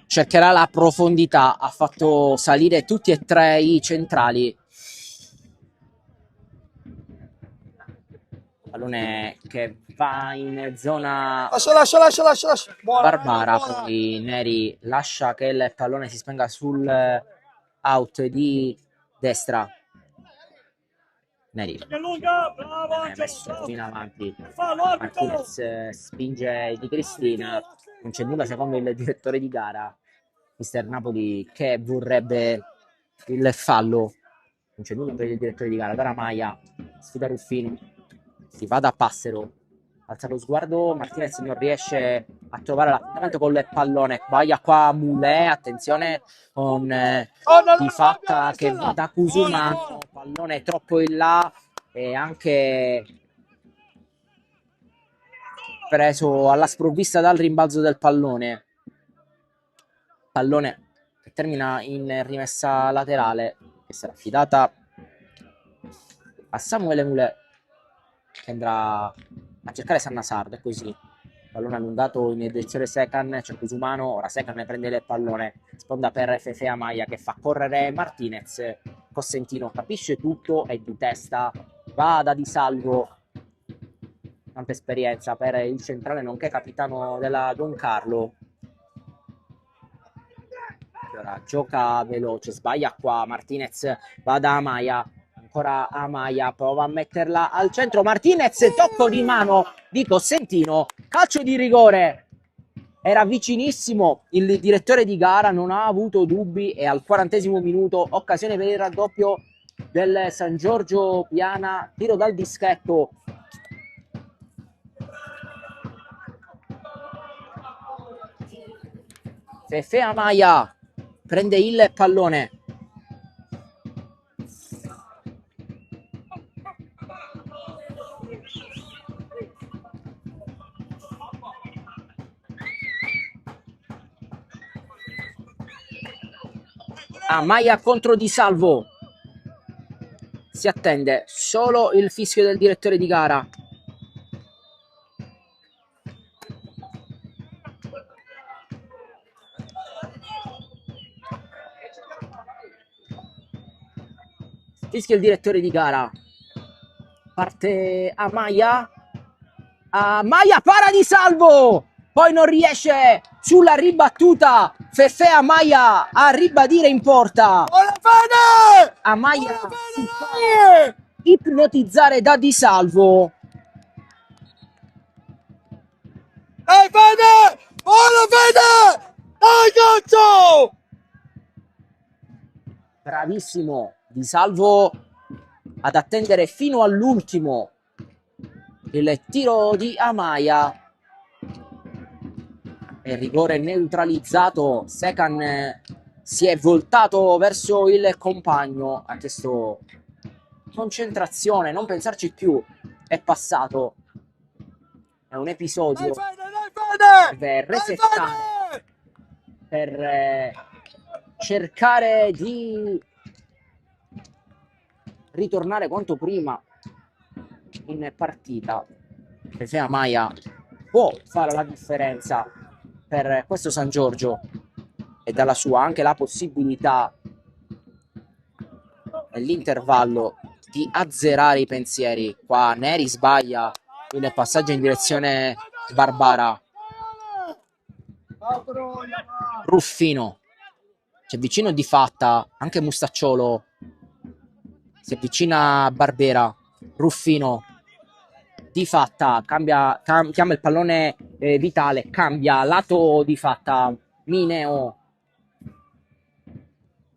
cercherà la profondità, ha fatto salire tutti e tre i centrali. Pallone che va in zona Lascia. Buona, Barbara, buona. poi Neri lascia che il pallone si spenga sul out di destra. Neri è messo in avanti, Martinez spinge Di Cristina, non c'è nulla secondo il direttore di gara, mister Napoli, che vorrebbe il fallo. Non c'è nulla per il direttore di gara. Allora Maia sfida Ruffini, si va da Passero, alza lo sguardo, Martinez non riesce a trovare l'appuntamento con il pallone, sbaglia qua Mulè, attenzione con Di Fatta che va da Cusumano, pallone troppo in là e anche preso alla sprovvista dal rimbalzo del pallone che termina in rimessa laterale, che sarà affidata a Samuele Mulè, che andrà a cercare Sannasardo. È così, pallone allungato in direzione Secan, c'è Cusumano, ora Secan ne prende il pallone, sponda per Fefe Amaya che fa correre Martinez, Cosentino capisce tutto e di testa va da Di Salvo, tanta esperienza per il centrale nonché capitano della Don Carlo. Ora gioca veloce, sbaglia qua, Martinez va da Amaya, ancora Amaya, prova a metterla al centro, Martinez, tocco di mano di Cosentino, calcio di rigore, era vicinissimo il direttore di gara, non ha avuto dubbi e al 40° minuto occasione per il raddoppio del San Giorgio Piana, tiro dal dischetto. Fefe Amaya prende il pallone, Amaya contro Di Salvo, si attende solo il fischio del direttore di gara. Fischia il direttore di gara, parte Amaya, para Di Salvo, poi non riesce sulla ribattuta Fefe Amaya a ribadire in porta. Amaya si fa ipnotizzare da Di Salvo. Fede! Buona Fede! Dai cazzo! Bravissimo Di Salvo ad attendere fino all'ultimo il tiro di Amaya. E rigore neutralizzato. Secan si è voltato verso il compagno, ha chiesto concentrazione, non pensarci più, è passato. È un episodio per resettare, per cercare di ritornare quanto prima in partita. Fefe Amaya può fare la differenza per questo San Giorgio e dalla sua anche la possibilità nell'intervallo di azzerare i pensieri. Qua Neri sbaglia il passaggio in direzione Barbara. Ruffino si avvicina Di Fatta, anche Mustacciolo si avvicina a Barbera. Ruffino, Di Fatta chiama il pallone Vitale, cambia lato Di Fatta, Mineo,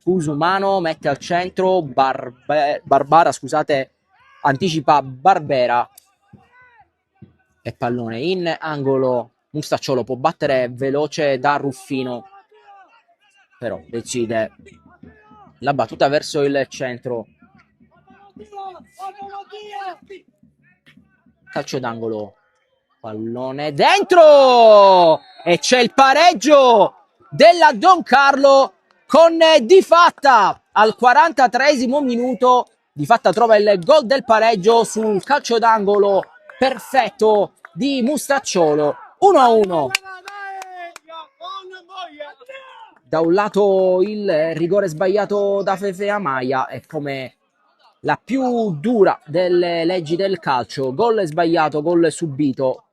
Cusumano mette al centro, Barbara, scusate, anticipa Barbera e pallone in angolo. Mustacciolo può battere veloce da Ruffino, però decide la battuta verso il centro. Calcio d'angolo, pallone dentro e c'è il pareggio della Don Carlo con Di Fatta al 43esimo minuto. Di Fatta trova il gol del pareggio sul calcio d'angolo perfetto di Mustacciolo. 1-1. Da un lato il rigore sbagliato da Fefe Amaya è come la più dura delle leggi del calcio: gol sbagliato, gol subito.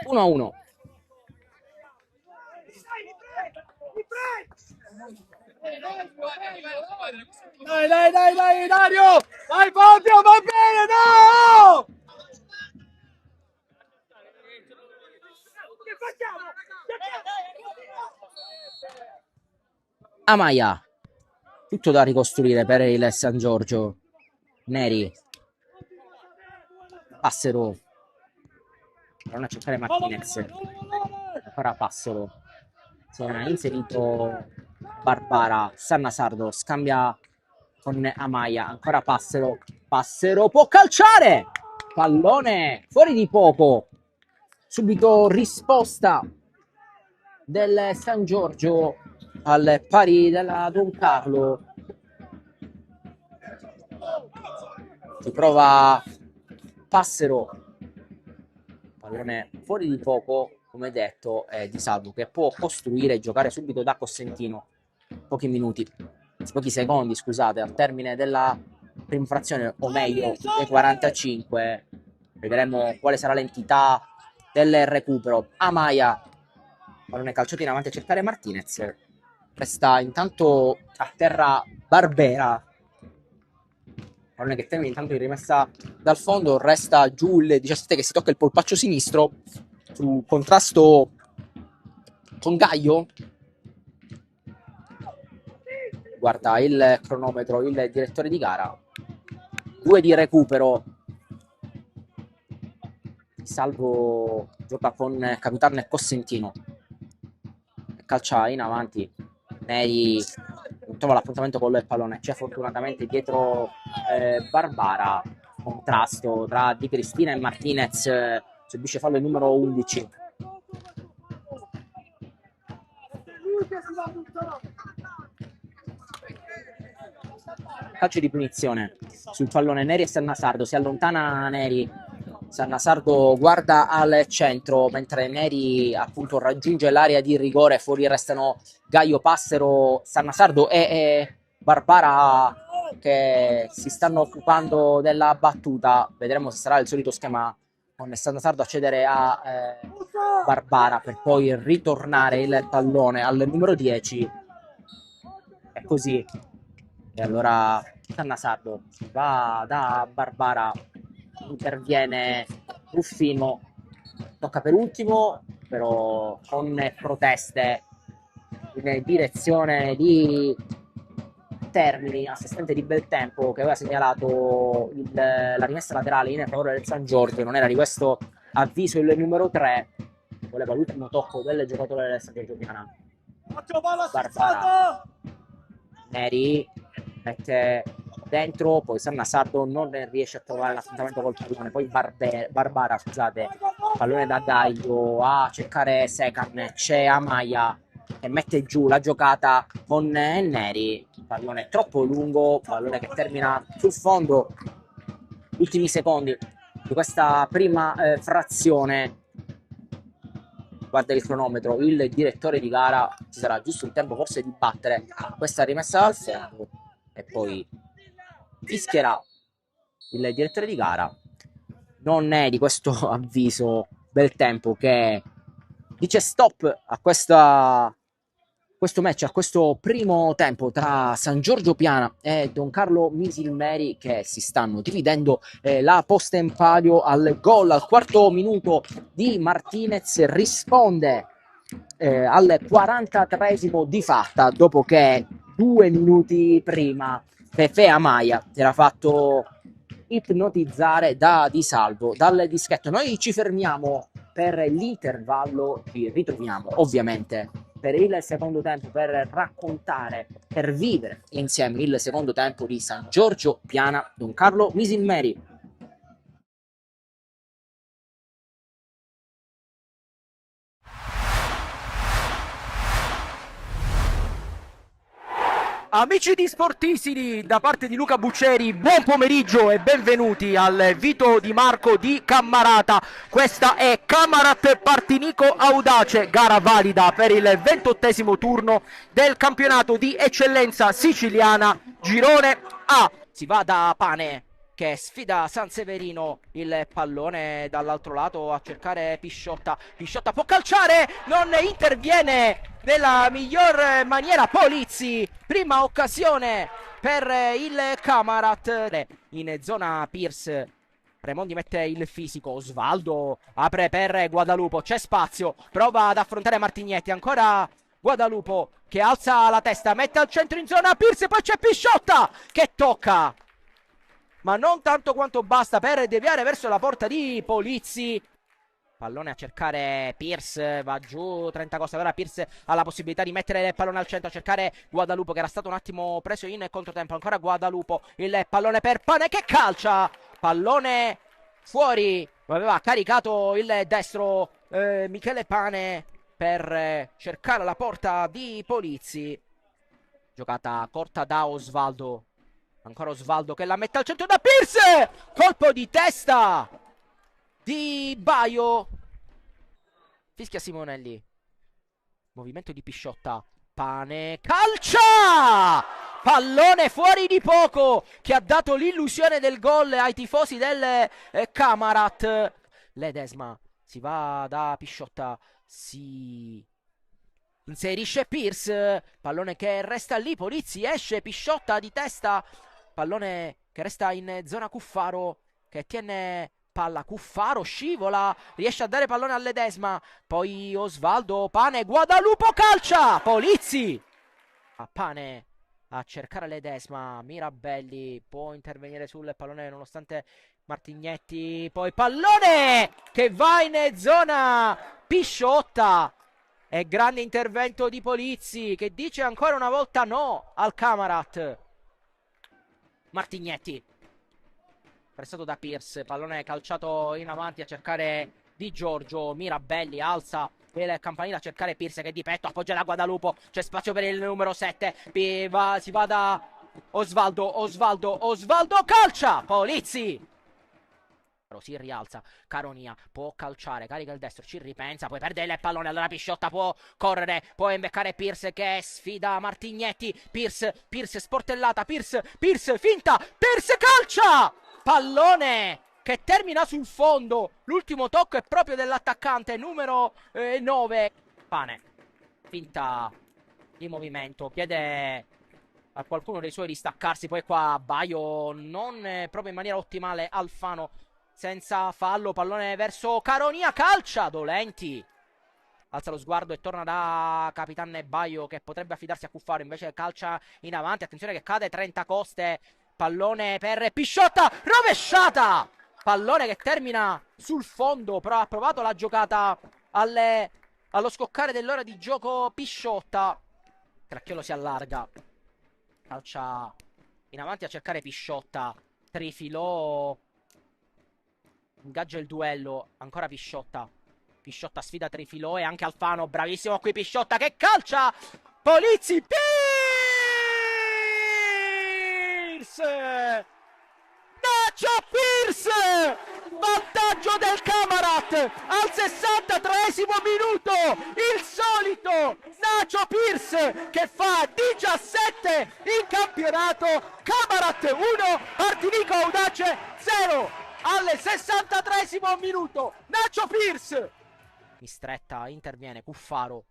1-1. Dai, Dario! Dai, Fabio, va bene, no! Amaya, tutto da ricostruire per il San Giorgio. Neri, Passero, non a cercare Martinez, ancora Passero, si è inserito Barbara, Sannasardo scambia con Amaya, ancora Passero, Passero può calciare, pallone fuori di poco, subito risposta del San Giorgio al pari della Don Carlo. Si prova Passero, pallone fuori di poco, come detto, Di Salvo che può costruire e giocare subito da Cosentino. Pochi secondi, scusate, al termine della prima frazione, o meglio, dei 45. Vedremo quale sarà l'entità del recupero. Amaya, pallone calciato in avanti a cercare Martinez. Resta intanto a terra Barbera. Pallone che termina intanto in rimessa dal fondo. Resta giù il 17 che si tocca il polpaccio sinistro sul contrasto con Gaio. Guarda il cronometro il direttore di gara. 2 di recupero. Salvo gioca con Capitan e Cosentino. Calcia in avanti. Neri non trova l'appuntamento con il pallone. C'è fortunatamente dietro Barbara. Contrasto tra Di Cristina e Martinez. Subisce fallo il numero 11. Calcio di punizione sul pallone. Neri e Sannasardo. Si allontana Neri. Sannasardo guarda al centro mentre Neri appunto raggiunge l'area di rigore. Fuori restano Gaio, Passero, Sannasardo e Barbara che si stanno occupando della battuta. Vedremo se sarà il solito schema con Sannasardo a cedere a Barbara per poi ritornare il pallone al numero 10. È così. E allora Sannasardo va da Barbara, interviene Ruffino, tocca per ultimo, però con proteste in direzione di Termini, assistente di Beltempo, che aveva segnalato la rimessa laterale in favore del San Giorgio. Non era di questo avviso il numero 3, voleva l'ultimo tocco del giocatore del San Giorgio Piana. Barbara, Neri mette dentro, poi Sannasardo non riesce a trovare l'appuntamento col pallone, poi Barbara, scusate, pallone da Gaio a cercare Secan, c'è Amaya e mette giù la giocata con Neri, pallone troppo lungo, pallone che termina sul fondo. Ultimi secondi di questa prima frazione. Guarda il cronometro, il direttore di gara, ci sarà giusto il tempo forse di battere questa rimessa al fondo e poi fischierà il direttore di gara. Non è di questo avviso Beltempo che dice stop a questo match, a questo primo tempo tra San Giorgio Piana e Don Carlo Misilmeri, che si stanno dividendo la posta in palio al gol al 4° minuto di Martinez. Risponde al 43esimo Di Fatta, dopo che 2 minuti prima Fefe Amaya si era fatto ipnotizzare da Di Salvo dal dischetto. Noi ci fermiamo per l'intervallo, ci ritroviamo ovviamente per il secondo tempo, per raccontare, per vivere insieme il secondo tempo di San Giorgio Piana, Don Carlo Misilmeri. Amici di Sportisidi, da parte di Luca Buccieri, buon pomeriggio e benvenuti al Vito Di Marco di Cammarata. Questa è Camarat Partinico Audace, gara valida per il 28esimo turno del campionato di eccellenza siciliana Girone A. Si va da Pane che sfida San Severino, il pallone dall'altro lato a cercare Pisciotta. Pisciotta può calciare, non interviene nella miglior maniera Polizzi. Prima occasione per il Camarat in zona Pierce. Raimondi mette il fisico, Osvaldo apre per Guadalupo, c'è spazio, prova ad affrontare Martignetti, ancora Guadalupo che alza la testa, mette al centro in zona Pierce, poi c'è Pisciotta che tocca, ma non tanto quanto basta per deviare verso la porta di Polizzi. Pallone a cercare Pierce, va giù 30 Costa, ora Pierce ha la possibilità di mettere il pallone al centro, a cercare Guadalupo che era stato un attimo preso in controtempo, ancora Guadalupo, il pallone per Pane che calcia, pallone fuori, aveva caricato il destro Michele Pane per cercare la porta di Polizzi. Giocata corta da Osvaldo, ancora Osvaldo che la mette al centro da Pierce, colpo di testa di Baio, fischia Simonelli, movimento di Pisciotta, Pane calcia, pallone fuori di poco che ha dato l'illusione del gol ai tifosi del Camarat. Ledesma si va da Pisciotta, si inserisce Pierce, pallone che resta lì, Polizzi esce, Pisciotta di testa, pallone che resta in zona Cuffaro che tiene palla, Cuffaro scivola, riesce a dare pallone a Ledesma, poi Osvaldo, Pane, Guadalupo calcia, Polizzi a Pane a cercare Ledesma, Mirabelli può intervenire sul pallone nonostante Martignetti, poi pallone che va in zona Pisciotta e grande intervento di Polizzi che dice ancora una volta no al Camarat. Martignetti pressato da Pierce, pallone calciato in avanti a cercare Di Giorgio, Mirabelli alza il campanile a cercare Pierce che di petto appoggia da Guadalupo, c'è spazio per il numero 7, si va da Osvaldo calcia, Polizzi si rialza, Caronia può calciare, carica il destro, ci ripensa, poi perde il pallone, allora Pisciotta può correre, può imbeccare Pierce che sfida Martignetti, Pierce sportellata, Pierce finta, Pierce calcia, pallone che termina sul fondo, l'ultimo tocco è proprio dell'attaccante numero 9, Pane, finta di movimento, chiede a qualcuno dei suoi di staccarsi, poi qua Baio non proprio in maniera ottimale, Alfano senza fallo, pallone verso Caronia, calcia, Dolenti alza lo sguardo e torna da Capitan Baio che potrebbe affidarsi a Cuffaro, invece calcia in avanti, attenzione che cade 30 Coste, pallone per Pisciotta, rovesciata, pallone che termina sul fondo, però ha provato la giocata allo scoccare dell'ora di gioco Pisciotta, Cracchiolo si allarga, calcia in avanti a cercare Pisciotta, trifilò, ingaggia il duello, ancora Pisciotta sfida Trifilò e anche Alfano, bravissimo qui Pisciotta che calcia, Polizzi, Pierce, Nacho Pierce, vantaggio del Camarat al 63esimo minuto, il solito Nacho Pierce che fa 17 in campionato, Camarat 1, Partinico Audace 0 al 63esimo minuto, Nacho Pierce in stretta, interviene Cuffaro,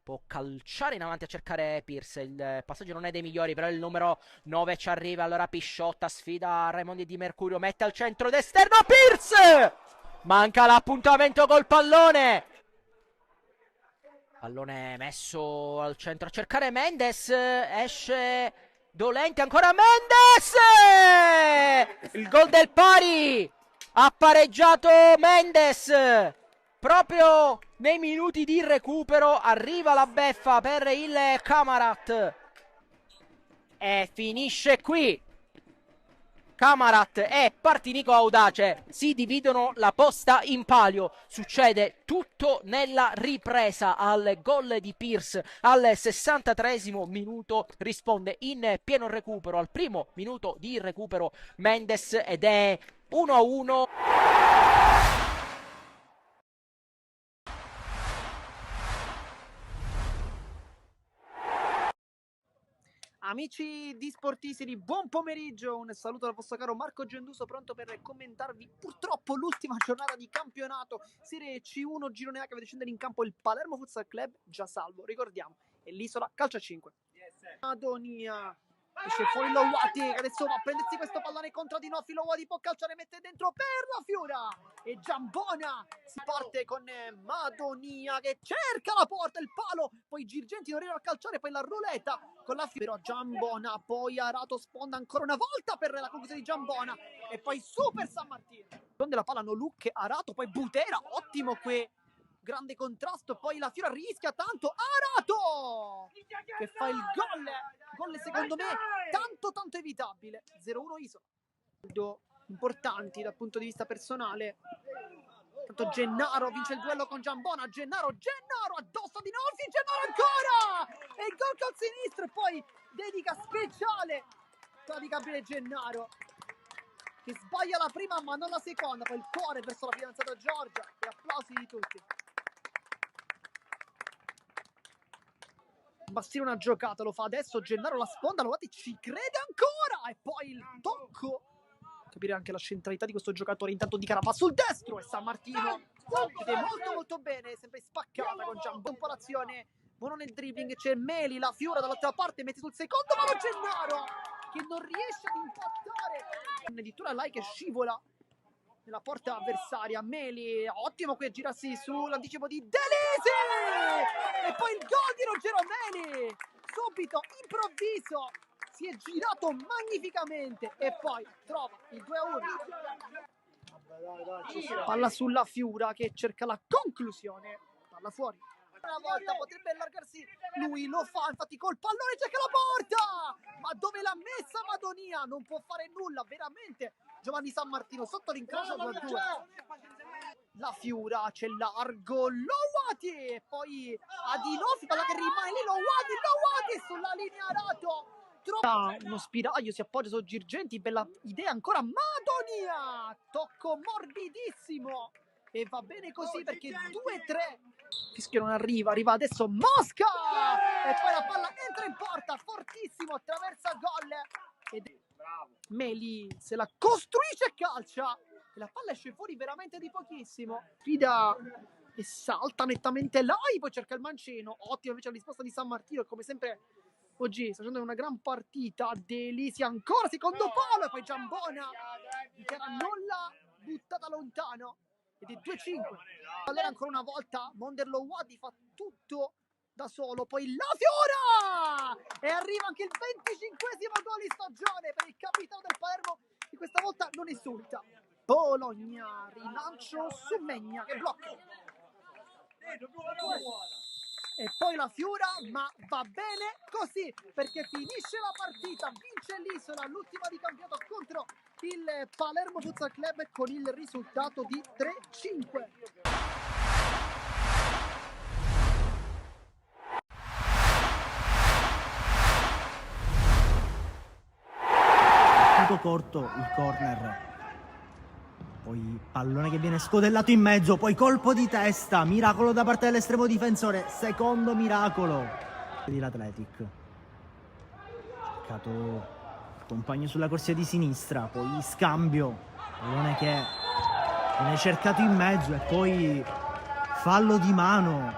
può calciare in avanti a cercare Pierce, il passaggio non è dei migliori, però il numero 9 ci arriva, allora Pisciotta sfida Raimondi Di Mercurio, mette al centro d'esterno Pierce, manca l'appuntamento col pallone, pallone messo al centro a cercare Mendes, esce Dolenti, ancora Mendes, il gol del pari, ha pareggiato Mendes proprio nei minuti di recupero arriva la beffa per il Camarat e finisce qui. Camarat e Partinico Audace si dividono la posta in palio. Succede tutto nella ripresa. Al gol di Pierce al 63esimo minuto risponde in pieno recupero. Al primo minuto di recupero Mendes ed è 1-1. Amici di Sportisini, buon pomeriggio, un saluto dal vostro caro Marco Genduso, pronto per commentarvi purtroppo l'ultima giornata di campionato Serie C1 Girone A che vede scendere in campo il Palermo Futsal Club, già salvo, ricordiamo, e l'Isola calcio a 5. Madonia, esce fuori Lowati, che adesso va a prendersi questo pallone contro Di Noffi, Lowati può calciare, mette dentro per la Fiura, e Giambona si parte con Madonia che cerca la porta, il palo, poi Girgenti non riesce a calciare, poi la ruleta con la Fiura, Giambona, poi Arato sponda ancora una volta per la conclusione di Giambona, e poi Super San Martino, donde la palla hanno Lucche, Arato, poi Butera, ottimo qui, grande contrasto, poi la Fiora rischia tanto, Arato che fa il gol secondo me tanto evitabile, 0-1 Isola, importanti dal punto di vista personale. Tanto Gennaro vince il duello con Giambona, Gennaro addosso di Nolfi, Gennaro ancora, e il gol col sinistro, e poi dedica speciale praticabile Gennaro che sbaglia la prima ma non la seconda, poi il cuore verso la fidanzata Giorgia, e applausi di tutti. Bassino una giocata, lo fa adesso Gennaro, la sponda, Lovati ci crede ancora, e poi il tocco, capire anche la centralità di questo giocatore. Intanto Di Carava sul destro, e San Martino vede molto bene, sempre spaccata con Giambona, un po' l'azione, buono nel dribbling, c'è Meli, la Fiora dall'altra parte, mette sul secondo palo Gennaro che non riesce ad impattare, addirittura Lai che scivola nella porta avversaria. Meli, ottimo qui a girarsi sull'anticipo di Delisi, e poi il gol di Ruggero Meli, subito, improvviso, si è girato magnificamente e poi trova il 2-1. Palla sulla Fiura che cerca la conclusione, palla fuori. Una volta potrebbe allargarsi, lui lo fa, infatti col pallone cerca la porta, ma dove l'ha messa Madonia? Non può fare nulla, veramente. Giovanni San Martino sotto l'incrocio 2-2. La Fiura c'è largo, Lowati, e poi Adinofi, palla che rimane lì, Lowati sulla linea Arato. Uno spiraglio, si appoggia su Girgenti, bella idea ancora, Madonia, tocco morbidissimo, e va bene così perché 2-3. Fischio non arriva adesso Mosca, e poi la palla entra in porta, fortissimo, attraversa gol, ed Meli se la costruisce e calcia, e la palla esce fuori veramente di pochissimo, sfida e salta nettamente Lai, poi cerca il mancino, ottima invece la risposta di San Martino, come sempre oggi sta facendo una gran partita. Delisi ancora, secondo palo, e poi Giambona dichiara nulla, buttata lontano, ed è 2-5. Allora ancora una volta Monderlo Wadi fa tutto da solo, poi la Fiora, e arriva anche il 25esimo gol di stagione per il capitano del Palermo, che questa volta non esulta. Bologna, rilancio su Megna che blocca, e poi la Fiura, ma va bene così perché finisce la partita, vince l'Isola, l'ultima di campionato contro il Palermo Futsal Club con il risultato di 3-5. Tutto corto il corner, poi pallone che viene scodellato in mezzo, poi colpo di testa, miracolo da parte dell'estremo difensore, secondo miracolo dell'Athletic, cercato il compagno sulla corsia di sinistra, poi scambio, pallone che viene cercato in mezzo, e poi fallo di mano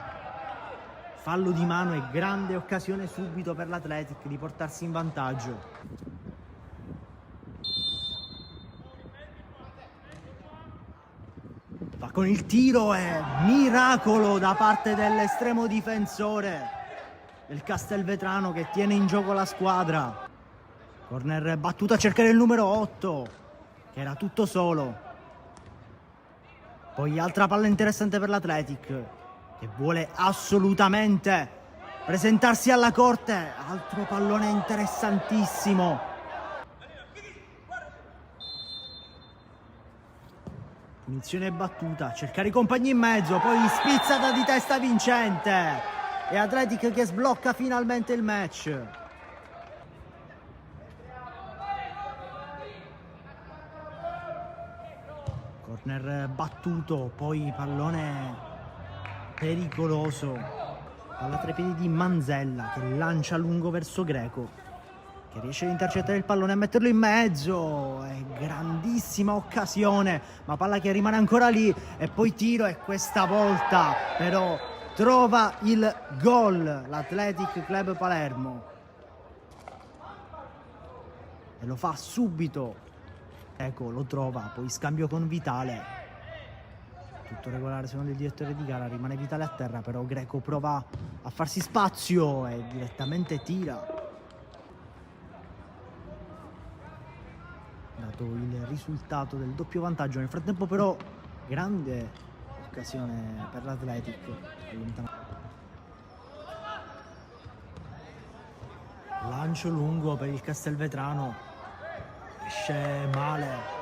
e grande occasione subito per l'Athletic di portarsi in vantaggio. Va con il tiro, e miracolo da parte dell'estremo difensore del Castelvetrano che tiene in gioco la squadra. Corner battuto a cercare il numero 8 che era tutto solo. Poi altra palla interessante per l'Athletic, che vuole assolutamente presentarsi alla corte. Altro pallone interessantissimo. Punizione battuta, cercare i compagni in mezzo, poi spizzata di testa vincente. E Athletic che sblocca finalmente il match. Corner battuto, poi pallone pericoloso. Palla tra i piedi di Manzella che lancia lungo verso Greco, che riesce ad intercettare il pallone e a metterlo in mezzo. È grandissima occasione, ma palla che rimane ancora lì. E poi tiro, e questa volta però trova il gol l'Athletic Club Palermo. E lo fa subito. Ecco, lo trova, poi scambio con Vitale. Tutto regolare secondo il direttore di gara, rimane Vitale a terra, però Greco prova a farsi spazio e direttamente tira. Dato il risultato del doppio vantaggio, nel frattempo però grande occasione per l'Athletic. Lancio lungo per il Castelvetrano, esce male.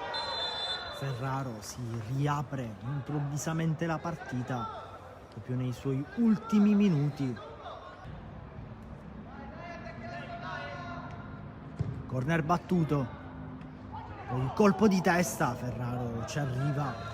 Ferraro si riapre improvvisamente la partita proprio nei suoi ultimi minuti. Corner battuto, poi colpo di testa, Ferraro ci arriva.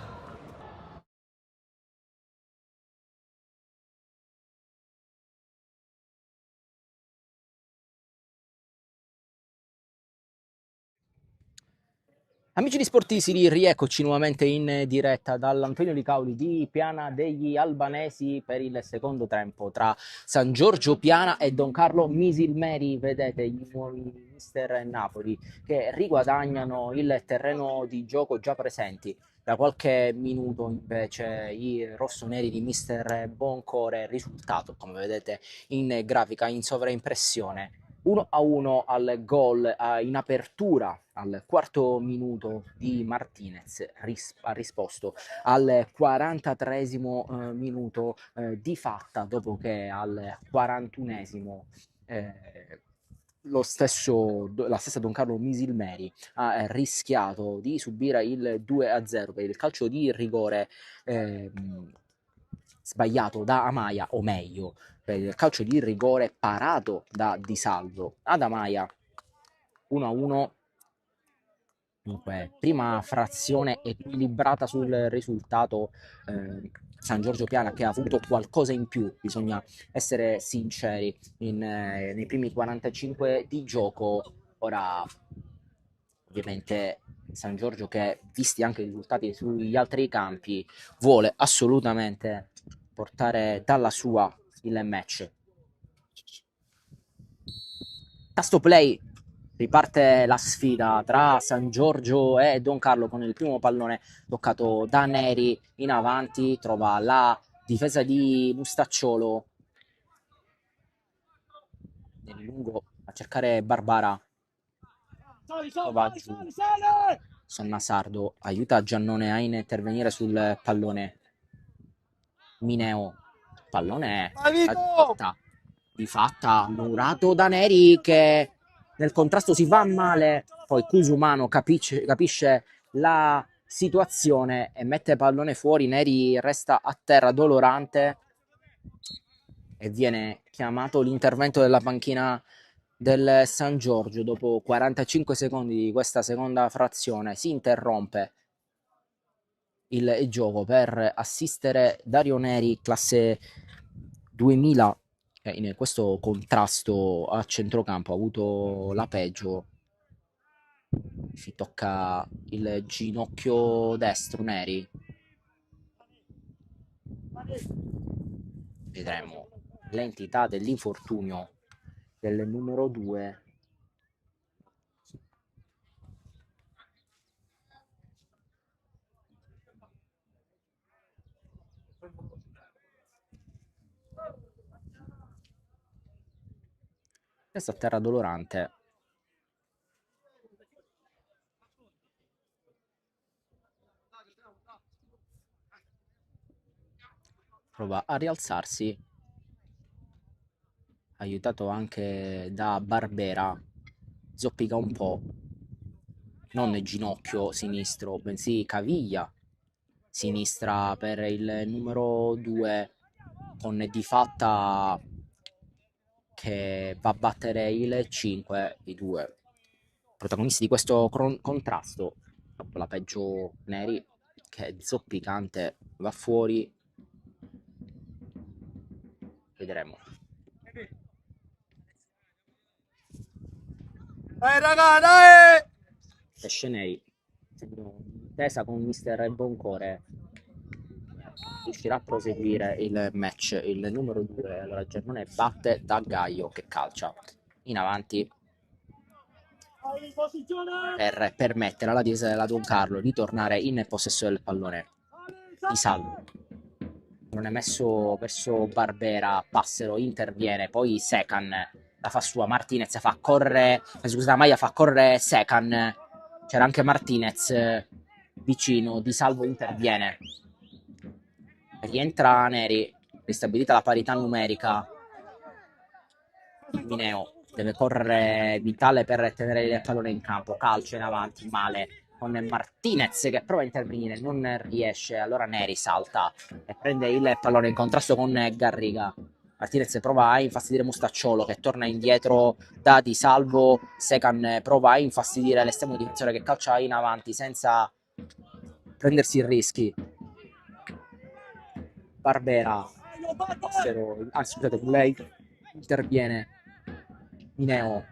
Amici di Sportisili, rieccoci nuovamente in diretta dall'Antonio Licauli di Piana degli Albanesi per il secondo tempo tra San Giorgio Piana e Don Carlo Misilmeri. Vedete i nuovi mister Napoli che riguadagnano il terreno di gioco già presenti. Da qualche minuto invece i rossoneri di mister Boncore, risultato come vedete in grafica in sovraimpressione 1-1 al gol in apertura al quarto minuto di Martinez, ha risposto al 43esimo minuto di Fatta, dopo che al 41esimo la stessa Don Carlo Misilmeri ha rischiato di subire il 2-0 per il calcio di rigore sbagliato da Amaya, o meglio per il calcio di rigore parato da Di Salvo ad Amaya. 1-1. Dunque, prima frazione equilibrata sul risultato. San Giorgio Piana che ha avuto qualcosa in più, bisogna essere sinceri, nei primi 45 di gioco. Ora ovviamente San Giorgio, che visti anche i risultati sugli altri campi, vuole assolutamente portare dalla sua il match. Tasto play, riparte la sfida tra San Giorgio e Don Carlo con il primo pallone toccato da Neri in avanti, trova la difesa di Mustacciolo nel lungo a cercare Barbara. Sonnasardo aiuta Giannone a intervenire sul pallone. Mineo, pallone di fatta murato da Neri, che nel contrasto si va male, poi Cusumano capisce la situazione e mette pallone fuori. Neri resta a terra dolorante e viene chiamato l'intervento della panchina del San Giorgio. Dopo 45 secondi di questa seconda frazione si interrompe il gioco per assistere Dario Neri, classe 2000, che in questo contrasto a centrocampo ha avuto la peggio. Si tocca il ginocchio destro Neri. Vedremo l'entità dell'infortunio del numero 2. Resta a terra dolorante. prova a rialzarsi, aiutato anche da Barbera, zoppica un po', non ginocchio sinistro, bensì caviglia sinistra per il numero 2, con Di Fatta che va a battere il 5, i due protagonisti di questo contrasto. La peggio Neri, che è zoppicante, va fuori, vedremo. Dai raga, dai! Pesce Neri, intesa con Mister Boncore, riuscirà a proseguire il match. Il numero 2, allora Germone, batte da Gaio che calcia in avanti per permettere alla difesa della Don Carlo di tornare in possesso del pallone. Di Salvo non è messo verso Barbera, Passero interviene, poi Secan la fa sua, Martinez fa correre, scusate, Maia fa correre Secan, c'era anche Martinez vicino, Di Salvo interviene, rientra Neri, ristabilita la parità numerica. Mineo deve correre vitale per tenere il pallone in campo, calcio in avanti, male con Martinez che prova a intervenire, non riesce, allora Neri salta e prende il pallone in contrasto con Garriga. Martinez prova a infastidire Mustacciolo che torna indietro da Di Salvo, Secan prova a infastidire l'estremo difensore che calcia in avanti senza prendersi rischi. Barbera, anzi scusate, lei interviene. Mineo,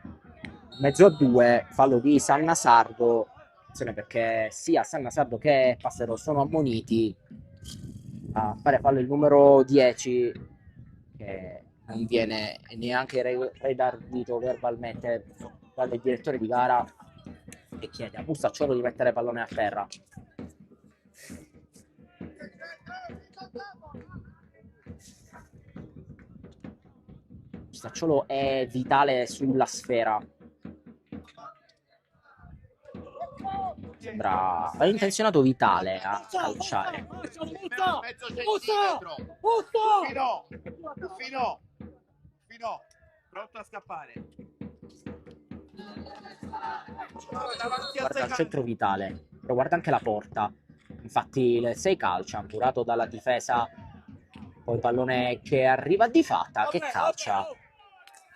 mezzo a 2, fallo di Sannasardo, attenzione perché sia Sannasardo che Passero sono ammoniti a fare fallo il numero 10, che non viene neanche redarguito verbalmente dal direttore di gara, che chiede a Mustacciolo di mettere pallone a terra. Mustacciolo è vitale sulla sfera, sembra intenzionato vitale a calciare. Fino, pronto a scappare. Guarda il centro vitale, però guarda anche la porta. Infatti il 6 calcia, curato dalla difesa. Poi pallone che arriva a Di Fatta, che calcia.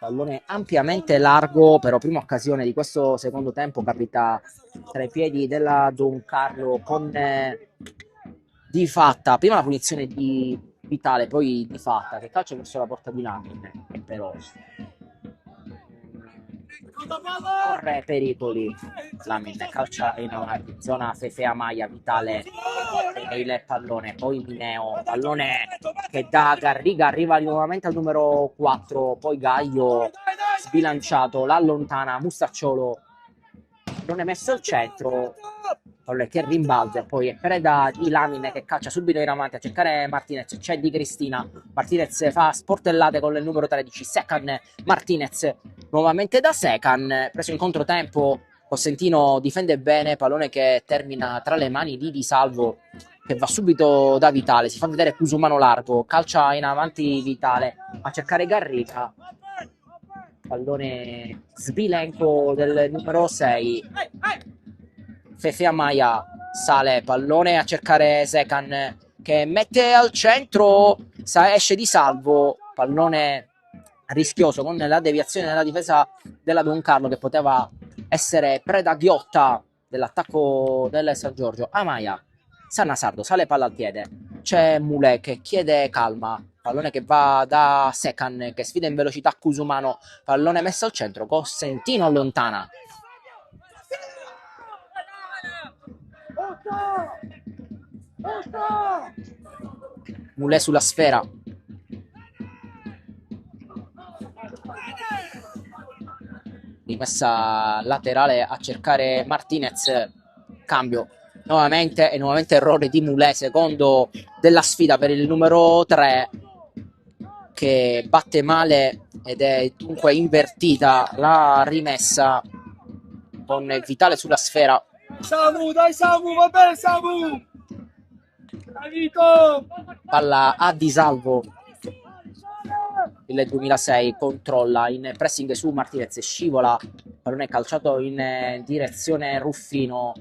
Pallone ampiamente largo, però prima occasione di questo secondo tempo capita tra i piedi della Don Carlo con Di Fatta. Prima la punizione di Vitale, poi Di Fatta che calcia verso la porta di Lamin, però corre pericoli. Lamin calcia in avanti, zona Fefea Maia, Vitale il pallone, poi Mineo, pallone che da Garriga arriva nuovamente al numero 4, poi Gaio sbilanciato, l'allontana, Mustacciolo non è messo al centro, che rimbalza e poi è preda di Lamin che calcia subito in avanti a cercare Martinez, c'è Di Cristina, Martinez fa sportellate con il numero 13, Secan, Martinez nuovamente da Secan, preso in controtempo, Cosentino difende bene, pallone che termina tra le mani di Di Salvo che va subito da Vitale, si fa vedere Cusumano largo, calcia in avanti Vitale a cercare Garriga, pallone sbilenco del numero 6, Fefea Maia sale, pallone a cercare Secan che mette al centro, esce Di Salvo, pallone rischioso con la deviazione della difesa della Don Carlo che poteva essere preda ghiotta dell'attacco del San Giorgio. Amaia, Sannasardo, sale palla al piede, c'è Mule che chiede calma, pallone che va da Secan che sfida in velocità Cusumano, pallone messo al centro, Cosentino allontana. Mule sulla sfera, rimessa laterale a cercare Martinez, cambio nuovamente e nuovamente errore di Mule, secondo della sfida per il numero 3 che batte male ed è dunque invertita la rimessa con Vitale sulla sfera. Samu, dai Samu, va bene Samu! Palla a Di Salvo. Il 2006 controlla in pressing su Martinez, scivola, pallone calciato in direzione Ruffino,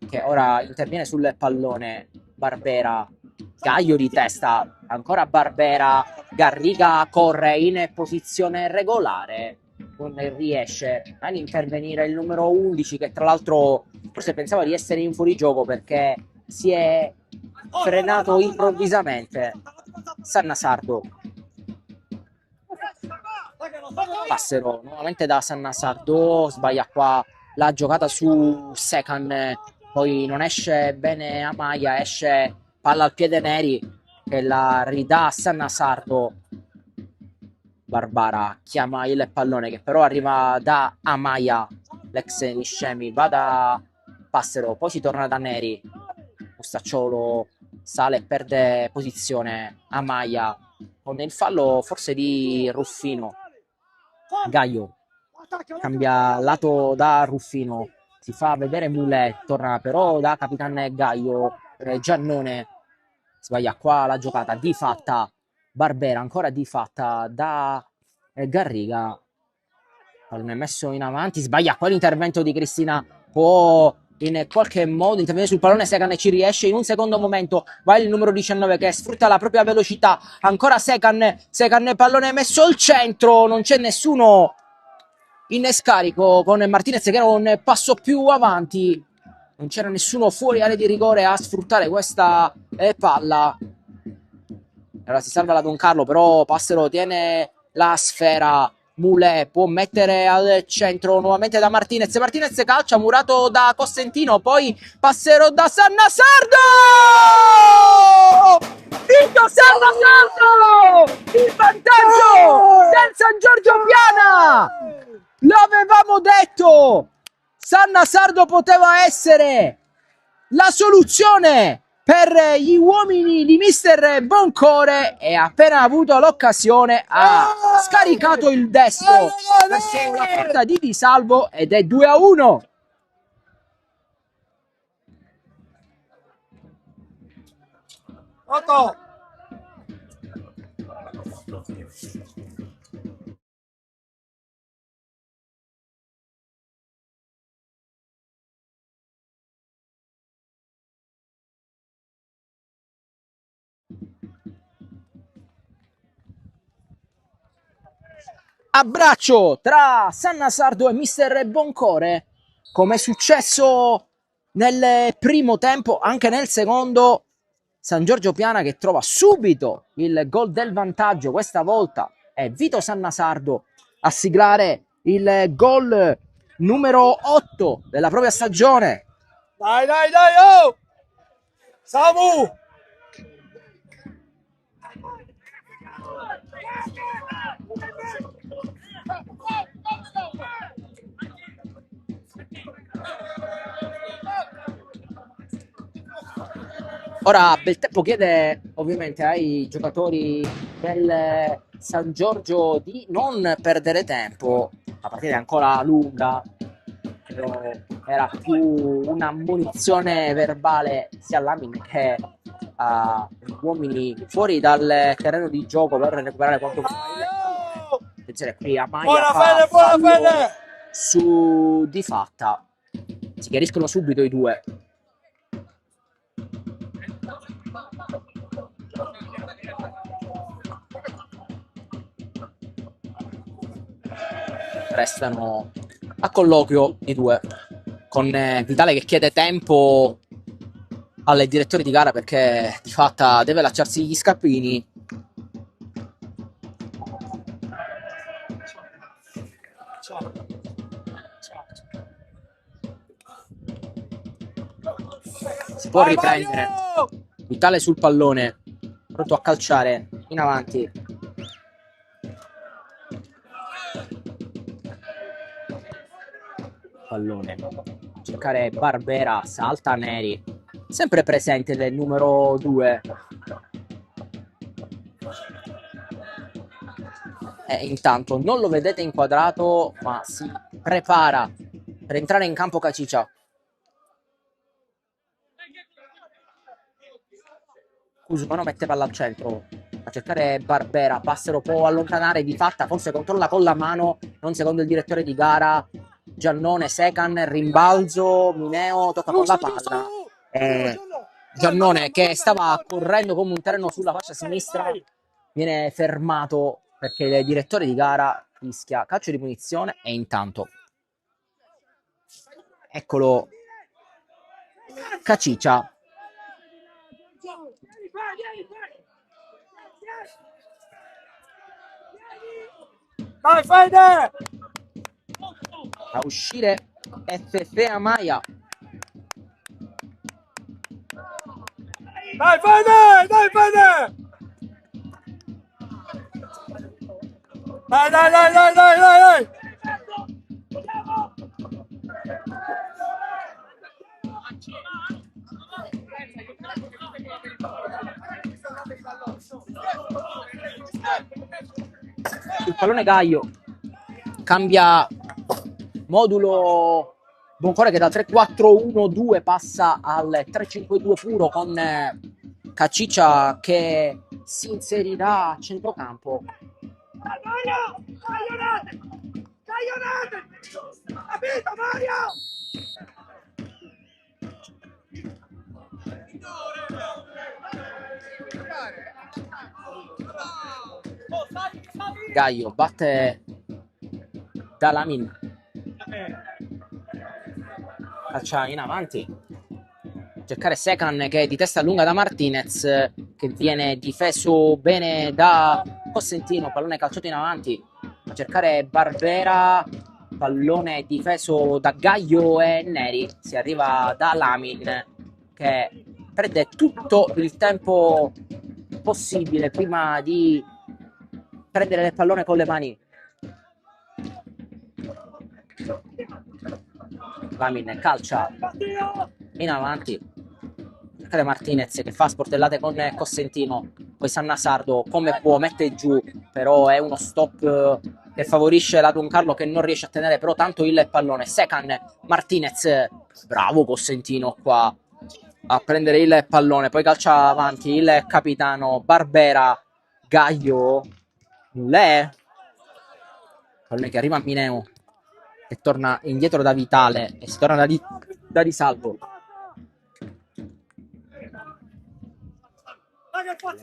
che ora interviene sul pallone. Barbera, Gaio di testa, ancora Barbera, Garriga corre in posizione regolare, non riesce ad intervenire il numero 11, che tra l'altro forse pensava di essere in fuorigioco perché si è frenato improvvisamente. Sannasardo, Passero nuovamente da Sannasardo, sbaglia qua la giocata su Secan, poi non esce bene Amaya, esce palla al piede Neri che la ridà a Sannasardo. Barbara chiama il pallone che però arriva da Amaya, l'ex Niscemi, va da Passero, poi si torna da Neri. Mustacciolo sale e perde posizione. Amaya con il fallo forse di Ruffino. Gaio cambia lato da Ruffino, si fa vedere Moulet, torna però da Capitan Gaio. Giannone sbaglia qua la giocata di fatta. Barbera ancora di fatta da Garriga, pallone messo in avanti, sbaglia qua l'intervento di Cristina, può in qualche modo intervenire sul pallone Secan e ci riesce in un secondo momento. Va il numero 19 che sfrutta la propria velocità, ancora Secan, pallone messo al centro, non c'è nessuno in scarico con Martinez che era un passo più avanti, non c'era nessuno fuori area di rigore a sfruttare questa palla. Allora si salva la Don Carlo, però Passero tiene la sfera. Moulet può mettere al centro nuovamente da Martinez. Martinez calcia, murato da Costantino, poi Passero da Sannasardo! Vinto Sannasardo! Il vantaggio del San Giorgio Piana! L'avevamo detto! Sannasardo poteva essere la soluzione per gli uomini di mister Boncore e appena avuto l'occasione ha scaricato il destro verso la porta di Di Salvo ed è 2-1. Abbraccio tra Sannasardo e mister Boncore, come è successo nel primo tempo, anche nel secondo. San Giorgio Piana che trova subito il gol del vantaggio, questa volta è Vito Sannasardo a siglare il gol numero 8 della propria stagione. Dai, oh! Samu! Ora Beltempo chiede ovviamente ai giocatori del San Giorgio di non perdere tempo, la partita è ancora lunga, però era più una munizione verbale sia a Lamin che agli uomini fuori dal terreno di gioco per recuperare quanto attenzione qui a Maglia Buona fede! su di fatta, si chiariscono subito i due. Restano a colloquio i due, con Vitale che chiede tempo al direttore di gara perché di fatta deve lasciarsi gli scarpini. Si può riprendere. Vitale sul pallone, pronto a calciare in avanti. Pallone, cercare Barbera, salta Neri, sempre presente il numero 2. E intanto non lo vedete inquadrato, ma si prepara per entrare in campo Caciccia. Cusumano mette palla al centro a cercare Barbera, Passero può allontanare di fatta, forse controlla con la mano, non secondo il direttore di gara. Giannone, Secan, rimbalzo, Mineo tocca con la palla. Giannone, che stava correndo come un treno sulla fascia sinistra, viene fermato perché il direttore di gara fischia calcio di punizione. E intanto eccolo Caciccia. Dai, Fede! A uscire FF Amaya. Dai, Fede! Dai, Fede! Dai, dai, dai, dai, dai, dai! Il pallone Gaio cambia modulo Boncore, che dal 3-4-1-2 passa al 3-5-2 puro, con Caciccia che si inserirà a centrocampo. Capito, Mario? Gaio batte Dalamin, calcia in avanti, cercare Secan che è di testa lunga da Martinez, che viene difeso bene da Cosentino, pallone calciato in avanti a cercare Barbera, pallone difeso da Gaio e Neri, si arriva da Lamin che prende tutto il tempo possibile prima di prendere il pallone con le mani. Lamin calcia in avanti, cercare Martinez che fa sportellate con Cosentino, poi San Nasardo come può mette giù, però è uno stop che favorisce la Don Carlo, che non riesce a tenere però tanto il pallone. Secan, Martinez, bravo Cosentino qua a prendere il pallone, poi calcia avanti il capitano Barbera, Gaio, Mulè, pallone che arriva a Mineo, che torna indietro da Vitale e si torna da Di Salvo.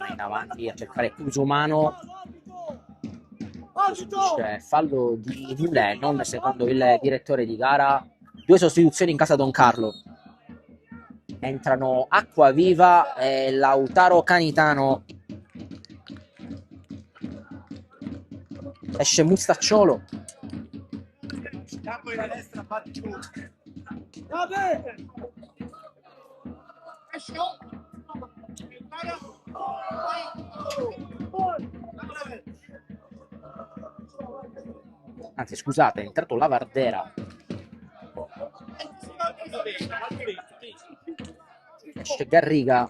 In avanti a cercare Cusumano, c'è fallo di Mulè, non secondo il direttore di gara. 2 sostituzioni in casa Don Carlo, entrano Acquaviva e Lautaro Canitano, esce Mustacciolo. Anzi, scusate, è entrato Lavardera. Esce Garriga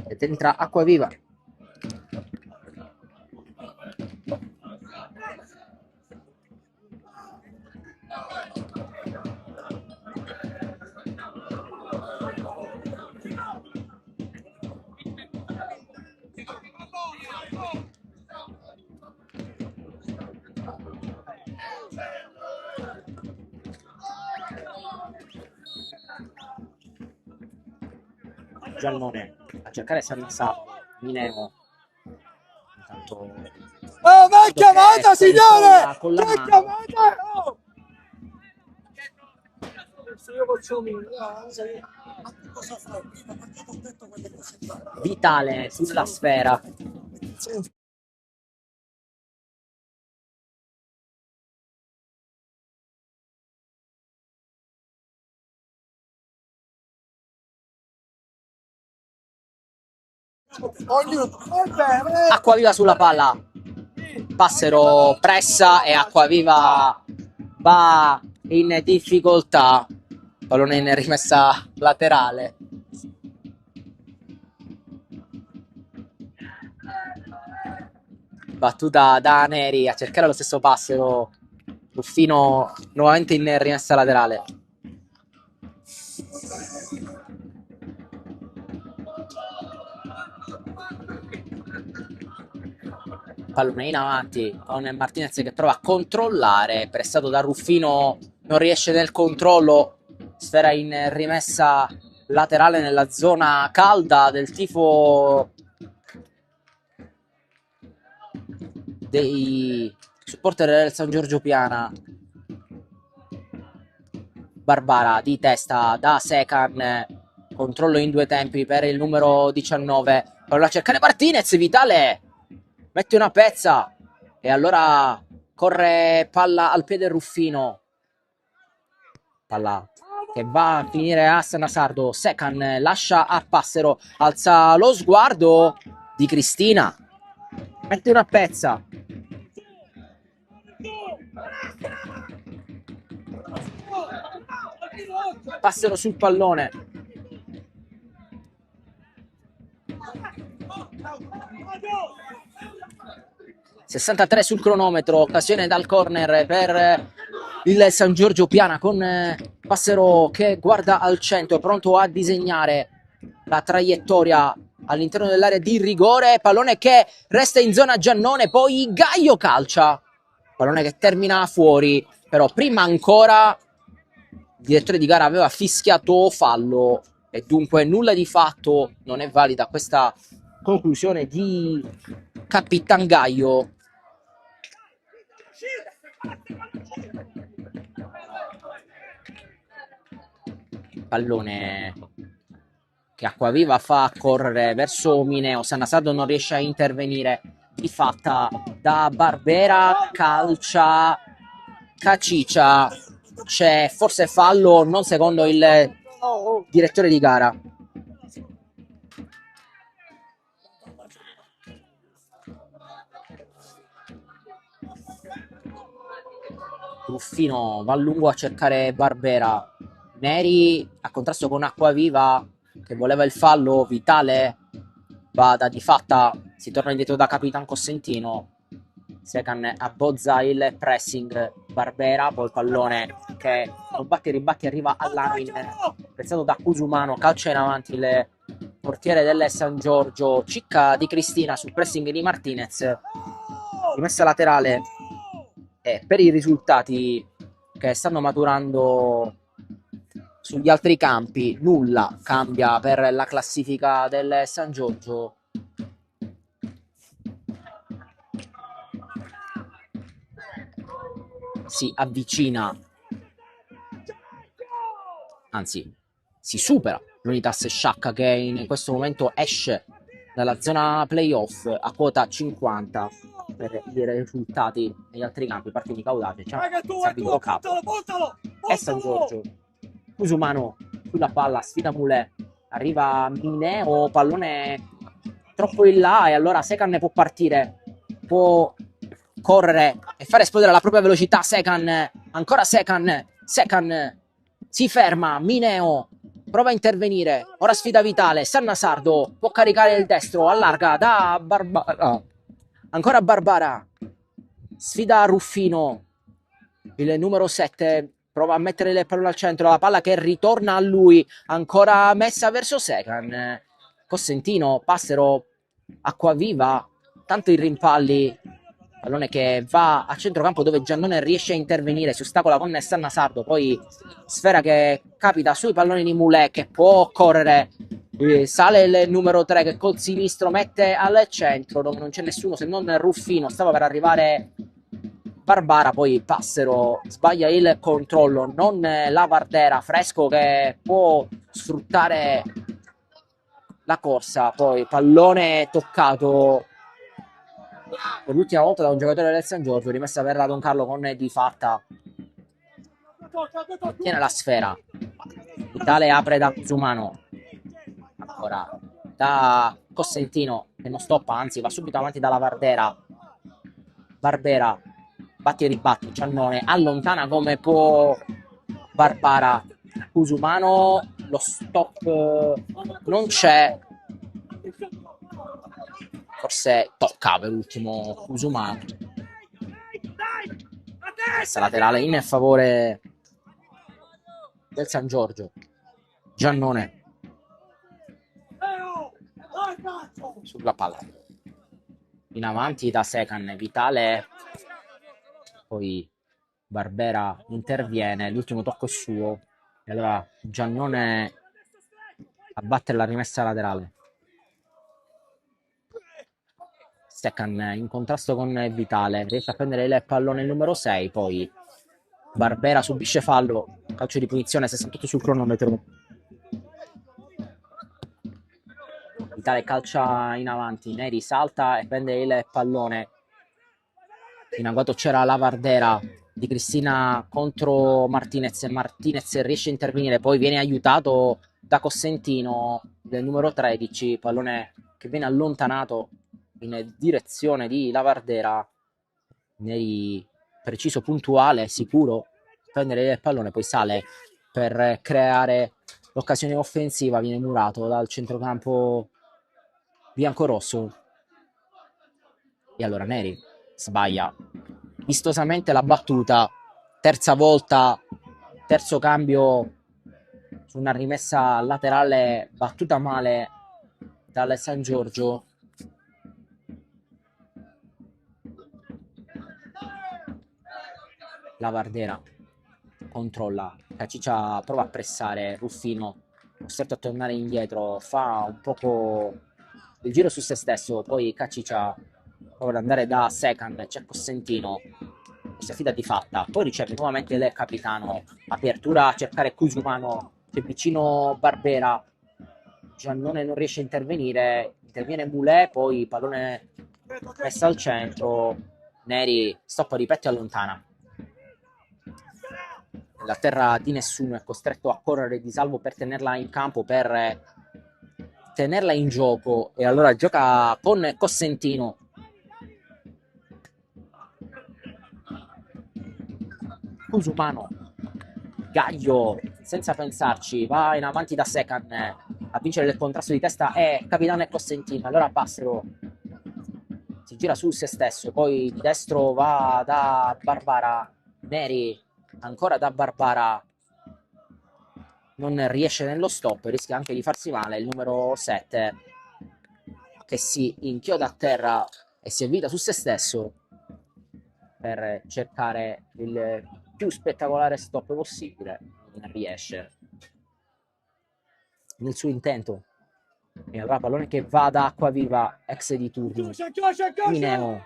ed entra Acquaviva. Giannone a cercare San Nasardo, Mineo. Intanto Oh, ma chiamata, signore! con la Che mano. chiamata! Oh! Vitale sulla sfera. Acquaviva sulla palla, Passero pressa e Acquaviva va in difficoltà, pallone in rimessa laterale. Battuta da Neri a cercare lo stesso Passero, Ruffino nuovamente in rimessa laterale. pallone in avanti con Martinez che prova a controllare, pressato da Ruffino, non riesce nel controllo, sfera in rimessa laterale nella zona calda del tifo dei supporter del San Giorgio Piana. Barbara di testa da Secan, controllo in due tempi per il numero 19, prova a cercare Martinez, Vitale mette una pezza e allora corre palla al piede Ruffino, palla che va a finire a Sannasardo. Secan lascia a Passero, alza lo sguardo di Cristina, mette una pezza. Passero sul pallone. ...63 sul cronometro, occasione dal corner per il San Giorgio Piana con Passero che guarda al centro, pronto a disegnare la traiettoria all'interno dell'area di rigore, pallone che resta in zona Giannone, poi Gaio calcia, pallone che termina fuori, però prima ancora il direttore di gara aveva fischiato fallo e dunque nulla di fatto, non è valida questa conclusione di Capitan Gaio. Pallone che Acquaviva fa correre verso Mineo, Sannasardo non riesce a intervenire, di fatta da Barbera, calcia Caciccia, c'è forse fallo, non secondo il direttore di gara. Ruffino va a lungo a cercare Barbera, Neri a contrasto con Acquaviva che voleva il fallo, Vitale va da di fatta, si torna indietro da Capitan Cossentino, Secan abbozza il pressing, Barbera, poi il pallone che non batte e ribatti arriva all'Amin, pensato da Cusumano, calcia in avanti il portiere del San Giorgio, cicca di Cristina sul pressing di Martinez, rimessa laterale. E per i risultati che stanno maturando sugli altri campi, nulla cambia per la classifica del San Giorgio. Si avvicina, anzi si supera l'Unitas Sciacca che in questo momento esce dalla zona playoff a quota 50 per i risultati negli altri campi, partiti caudati, Sabino Capo e San Giorgio. Cusumano sulla palla, sfida Mulè, arriva Mineo, pallone troppo in là e allora Secan può partire, può correre e fare esplodere la propria velocità. Secan, ancora Secan si ferma, Mineo prova a intervenire, ora sfida Vitale, Sannasardo può caricare il destro, allarga da Barbara, ancora Barbara, sfida Ruffino, il numero 7 prova a mettere il pallone al centro, la palla che ritorna a lui, ancora messa verso Secan, Cossentino, Passero, Acquaviva, tanto i rimpalli, pallone che va a centrocampo dove Giannone riesce a intervenire, si ostacola con Sannasardo, poi sfera che capita sui palloni di Mulè che può correre, sale il numero 3 che col sinistro mette al centro dove non c'è nessuno se non Ruffino, stava per arrivare Barbara, poi Passero sbaglia il controllo, non la Vardera, Fresco che può sfruttare la corsa, poi pallone toccato per l'ultima volta da un giocatore del San Giorgio, rimessa per la Don Carlo con di fatta, tiene la sfera, Vitale apre da Cusumano, ancora da Cossentino che non stoppa, anzi va subito avanti dalla Vardera, Barbera batti e ribatti, Giannone allontana come può Barbara, Cusumano, lo stop non c'è, forse tocca per ultimo Cusumano, questa laterale in favore del San Giorgio. Giannone sulla palla, in avanti da Secan, Vitale, poi Barbera interviene, l'ultimo tocco è suo, e allora Giannone a battere la rimessa laterale. Secan in contrasto con Vitale, riesce a prendere il pallone il numero 6, poi Barbera subisce fallo, calcio di punizione, 68 sul cronometro. Vitale calcia in avanti, Neri salta e prende il pallone. In agguato c'era la Vardera di Cristina contro Martinez e Martinez riesce a intervenire, poi viene aiutato da Cossentino del numero 13, pallone che viene allontanato in direzione di Lavardera. Neri preciso, puntuale, sicuro, prendere il pallone, poi sale per creare l'occasione offensiva, viene murato dal centrocampo biancorosso. E allora Neri sbaglia vistosamente la battuta, terza volta, terzo cambio su una rimessa laterale battuta male dal San Giorgio. La Vardera controlla, Caciccia prova a pressare, Ruffino costretto a tornare indietro, fa un poco il giro su se stesso, poi Caciccia prova ad andare da Secan, c'è Cossentino, si affida di fatta, poi riceve nuovamente il capitano, apertura a cercare Cusumano, c'è vicino Barbera, Giannone non riesce a intervenire, interviene Moulet, poi pallone messo al centro, Neri stoppa di petto e allontana. La terra di nessuno è costretto a correre di salvo per tenerla in campo, per tenerla in gioco, e allora gioca con Cossentino. Cusumano, Gaglio senza pensarci va in avanti da Secan a vincere il contrasto di testa, è capitano e Cossentino, allora Passero si gira su se stesso, poi di destro va da Barbara, Neri ancora da Barbara, non riesce nello stop, rischia anche di farsi male il numero 7 che si inchioda a terra e si avvita su se stesso per cercare il più spettacolare stop possibile, non riesce nel suo intento. E allora pallone che va da Acquaviva, ex di turno, Mineo,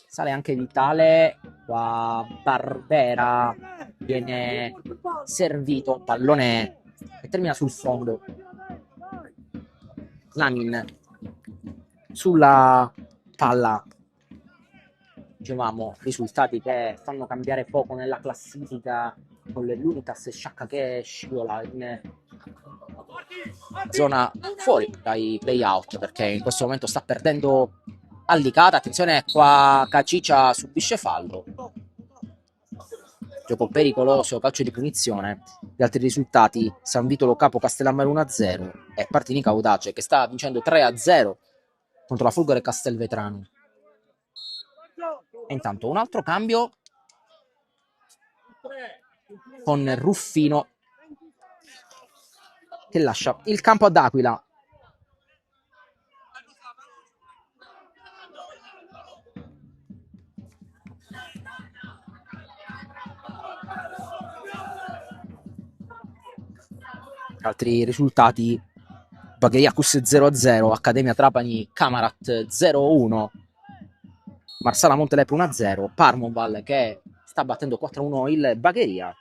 sale anche Vitale, qua Barbera viene servito, pallone che termina sul fondo, Lamin sulla palla. Dicevamo, risultati che fanno cambiare poco nella classifica, con l'Unitas Sciacca che scivola in zona fuori dai playout, perché in questo momento sta perdendo a Licata. Attenzione, qua Caciccia subisce fallo, gioco pericoloso, calcio di punizione. Gli altri risultati: San Vitolo Capo Castellammare 1-0 e Partinico Audace che sta vincendo 3-0 contro la Folgore Castelvetrano. E intanto un altro cambio con Ruffino che lascia il campo ad Aquila. Altri risultati: Bagheriacus 0-0, Accademia Trapani Camarat 0-1, Marsala Montelepre 1-0, Parmoval che sta battendo 4-1 il Bagheria.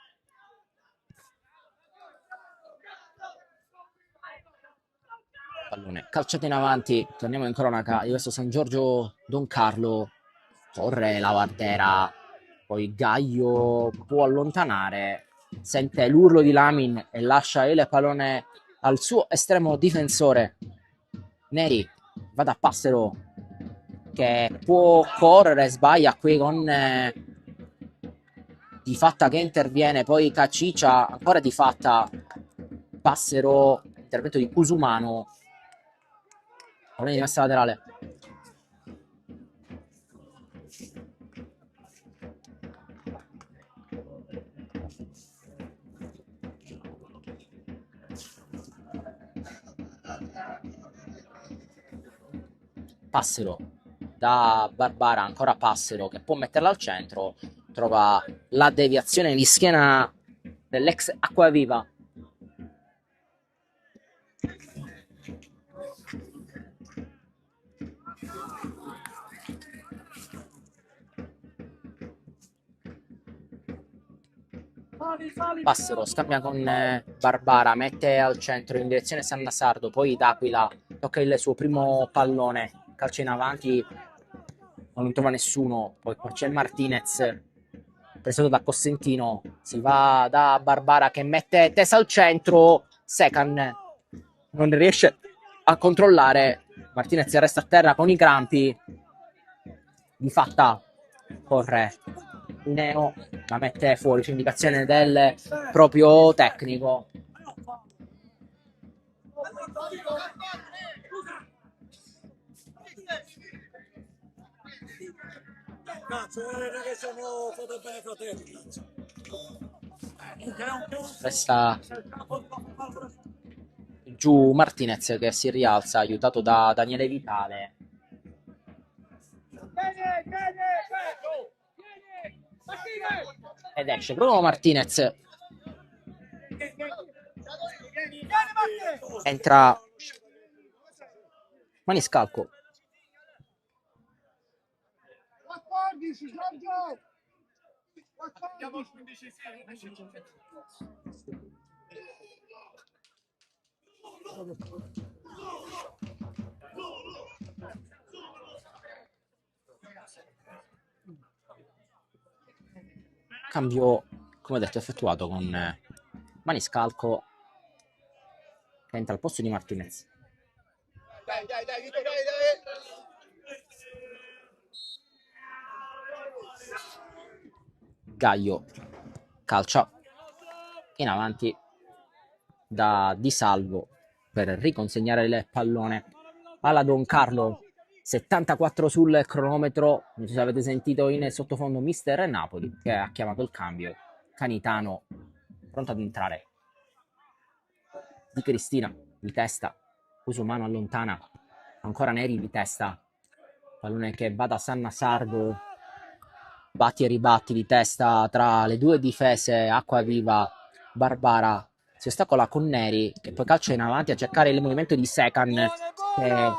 Pallone calciato in avanti, torniamo in cronaca di questo San Giorgio Don Carlo, corre la Vardera, poi Gaglio può allontanare, sente l'urlo di Lamin e lascia il pallone al suo estremo difensore Neri, va da Passero che può correre, sbaglia qui con Di Fatta che interviene, poi Caciccia ancora Di Fatta, Passero, intervento di Cusumano, pallone di messa laterale. Passero da Barbara, ancora Passero che può metterla al centro, trova la deviazione di schiena dell'ex Acquaviva. Passero scambia con Barbara, mette al centro in direzione San Nasardo, poi D'Aquila tocca il suo primo pallone, calcia in avanti, non trova nessuno, poi qua c'è Martinez preso da Cosentino, si va da Barbara che mette tesa al centro, Secan non riesce a controllare, Martinez resta a terra con i crampi, di fatta corre Neo, la mette fuori, c'è indicazione del proprio tecnico. Resta giù Martinez che si rialza, aiutato da Daniele Vitale. Ed esce Bruno Martinez. Entra Maniscalco. Cambio, come ho detto, effettuato con Maniscalco che entra al posto di Martinez. Dai. Gaio calcia in avanti da Di Salvo per riconsegnare il pallone alla Don Carlo. 74 sul cronometro, non so se avete sentito in sottofondo Mister Napoli che ha chiamato il cambio. Canitano pronto ad entrare. Di Cristina di testa, Cusumano allontana, ancora Neri di testa, pallone che va da San Nasardo, batti e ribatti di testa tra le due difese, Acquaviva, Barbara si ostacola con Neri che poi calcia in avanti a cercare il movimento di Secan che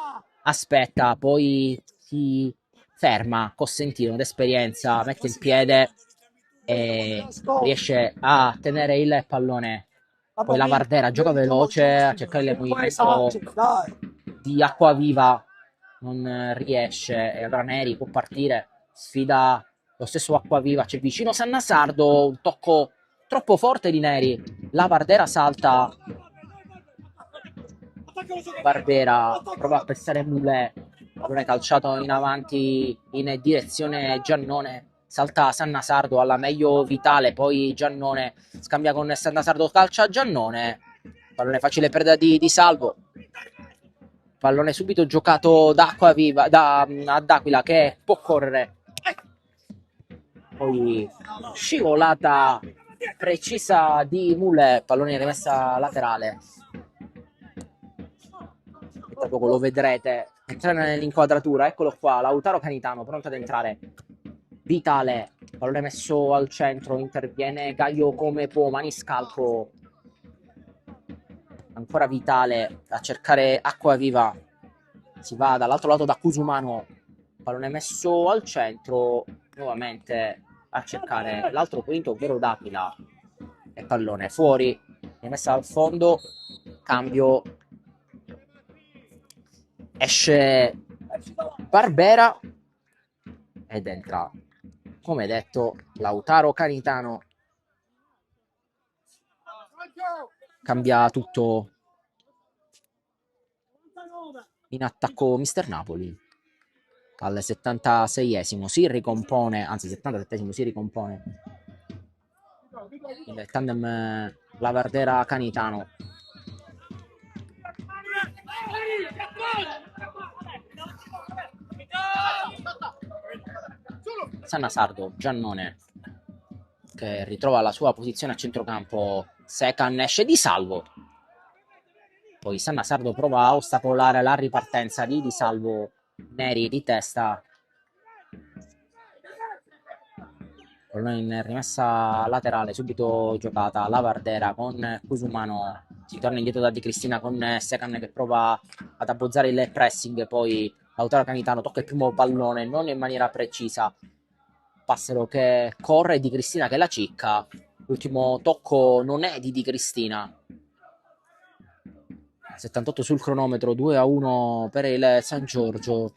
aspetta, poi si ferma, Cosentino d'esperienza, mette il piede e riesce a tenere il pallone. Poi la Vardera gioca veloce a cercare il movimento di Acquaviva, non riesce e allora Neri può partire, sfida lo stesso Acquaviva, c'è vicino San Nasardo, un tocco troppo forte di Neri, la Vardera salta, Barbera prova a pestare Moulet, pallone calciato in avanti in direzione Giannone, salta San Nasardo alla meglio Vitale, poi Giannone scambia con San Nasardo, calcia Giannone, pallone facile per Di Salvo, pallone subito giocato da Acquaviva, ad Aquila che può correre, poi scivolata precisa di Moulet, pallone rimessa laterale. Tra poco lo vedrete entrare nell'inquadratura, eccolo qua, Lautaro Canitano pronto ad entrare, Vitale, pallone messo al centro, interviene Gaio come può, Maniscalco, ancora Vitale a cercare Acquaviva, si va dall'altro lato da Cusumano, pallone messo al centro, nuovamente a cercare l'altro punto, ovvero D'Aquila, e pallone fuori, rimessa al fondo, cambio, esce Barbera ed entra, come detto, Lautaro Canitano. Cambia tutto in attacco Mister Napoli. Al 76esimo si ricompone, anzi 77esimo si ricompone il tandem Lavardera Canitano. San Nasardo, Giannone che ritrova la sua posizione a centrocampo, Secan esce Di Salvo, poi San Nasardo prova a ostacolare la ripartenza di Salvo, Neri di testa, pallone in rimessa laterale, subito giocata, Lavardera con Cusumano, si torna indietro da Di Cristina con Secan che prova ad abbozzare il pressing, poi Lautaro Canitano tocca il primo pallone, non in maniera precisa, Passero che corre, Di Cristina che la cicca, l'ultimo tocco non è di Di Cristina. 78 sul cronometro, 2-1 per il San Giorgio.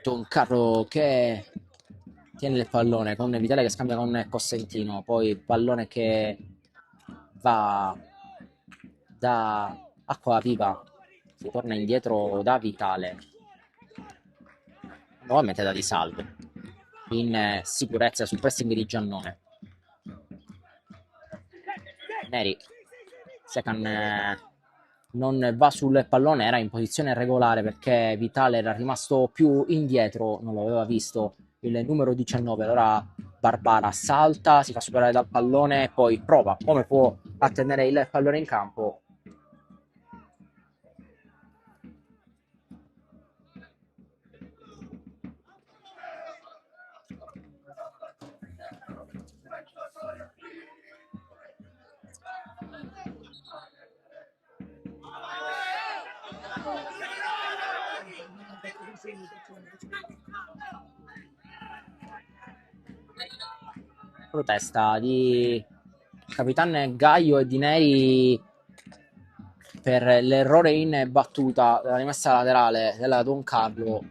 Don Carlo che tiene il pallone con Vitale che scambia con Cosentino, poi il pallone che va da Acquaviva, si torna indietro da Vitale, nuovamente da Di Salvo in sicurezza sul pressing di Giannone. Neri, Secan non va sul pallone, era in posizione regolare perché Vitale era rimasto più indietro, non lo aveva visto il numero 19. Allora Barbara salta, si fa superare dal pallone e poi prova come può a tenere il pallone in campo. Protesta di Capitan Gaio e di Neri per l'errore in battuta della rimessa laterale della Don Carlo.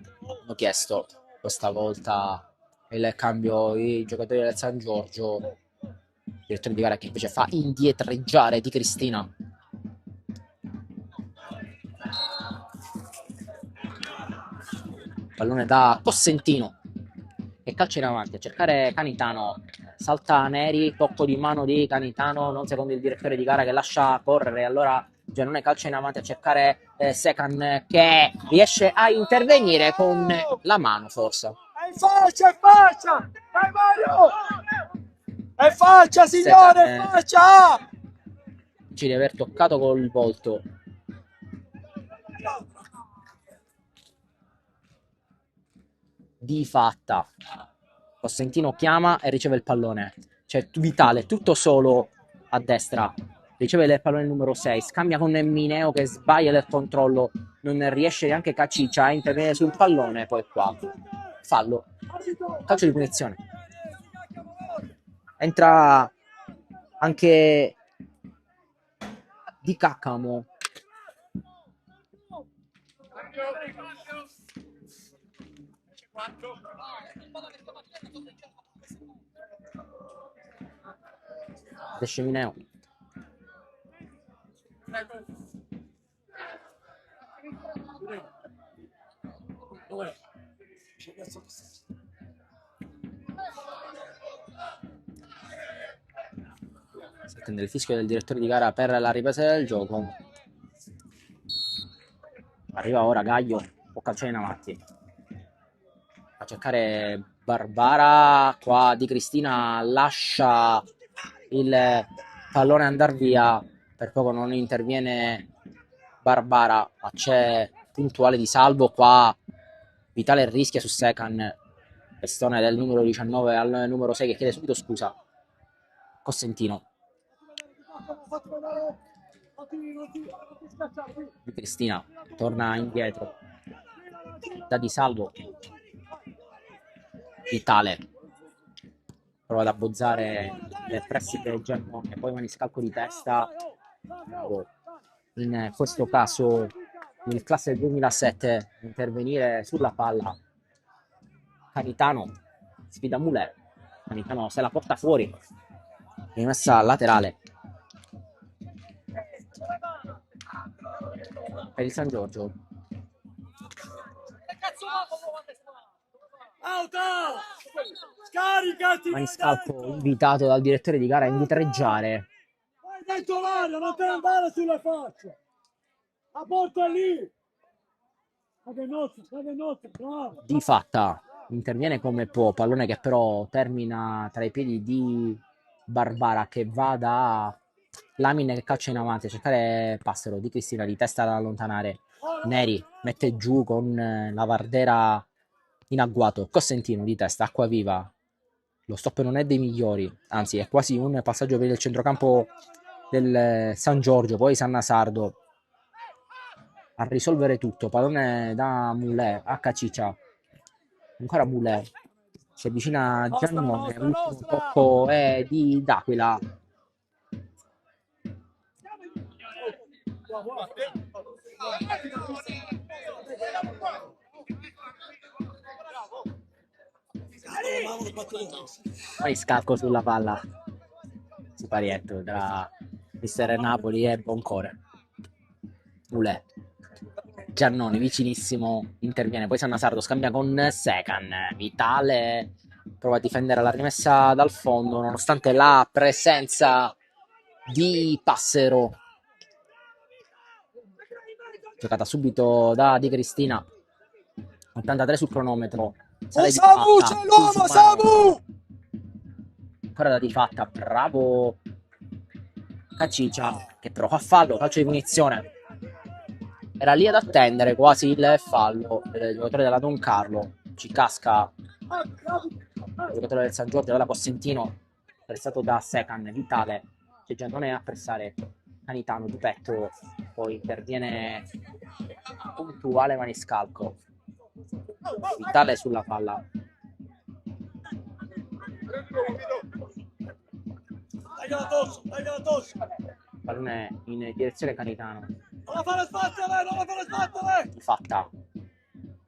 Hanno chiesto questa volta il cambio i giocatori del San Giorgio, il direttore di gara che invece fa indietreggiare Di Cristina. Pallone da Cosentino che calcia in avanti a cercare Canitano, salta Neri, tocco di mano di Canitano, non secondo il direttore di gara che lascia correre, allora Giannone calcia in avanti a cercare Secan che riesce a intervenire con la mano forse. È faccia, è faccia! Vai Mario! È faccia, signore, è faccia! Dice di aver toccato col volto. Di fatta. Cosentino chiama e riceve il pallone. C'è Vitale tutto solo a destra. Riceve il pallone numero 6. Scambia con Mineo che sbaglia del controllo. Non riesce neanche Caciccia a intervenire sul pallone. Poi qua. Fallo. Calcio di punizione. Entra anche Di Caccamo. Esce Mineo. Si attende il fischio del direttore di gara per la ripresa del gioco. Arriva ora Gaio, può calciare in avanti. A cercare Barbara, qua Di Cristina lascia il pallone andare via, per poco non interviene Barbara, ma c'è puntuale Di Salvo, qua Vitale rischia su Secan, pestone del numero 19 al numero 6 che chiede subito scusa. Cosentino. Di Cristina torna indietro da Di Salvo. Vitale prova ad abbozzare le pressing del Giannone, poi maniscalco di testa. In questo caso il classe del 2007 intervenire sulla palla. Canitano sfida Muller, Canitano se la porta fuori, rimessa laterale per il San Giorgio. Scaricati! Maniscalco invitato dal direttore di gara a indietreggiare. Vai dentro Mario, non te ne andare sulle facce! La porta lì! Bravo! Di fatta interviene come può, pallone che però termina tra i piedi di Barbara che va da Lamine che calcia in avanti a cercare Passero, Di Cristina di testa da allontanare, Neri mette giù con la Vardera in agguato, Cosentino di testa, Acquaviva, lo stop non è dei migliori, anzi è quasi un passaggio per il centrocampo del San Giorgio, poi Sanna Sardo a risolvere tutto, pallone da Mulè a Caciccia, ancora Mulè, si avvicina Giannone, ultimo tocco è di D'Aquila, poi scacco sulla palla, siparietto tra mister Napoli e Boncore, Mulè, Giannone vicinissimo, interviene, poi Sannasardo scambia con Secan, Vitale prova a difendere la rimessa dal fondo nonostante la presenza di Passero, giocata subito da Di Cristina, 83 sul cronometro, sale di Samu, fatta, c'è l'uomo, Samu! ancora da di fatta, bravo Caciccia che però fa fallo, calcio di punizione, era lì ad attendere quasi il fallo del giocatore della Don Carlo, ci casca il giocatore del San Giorgio, dalla Cosentino pressato da Secan, Vitale c'è Giannone a pressare Canitano di petto, poi interviene puntuale Maniscalco, Vitale sulla palla, pallone in direzione Canitano, di fatta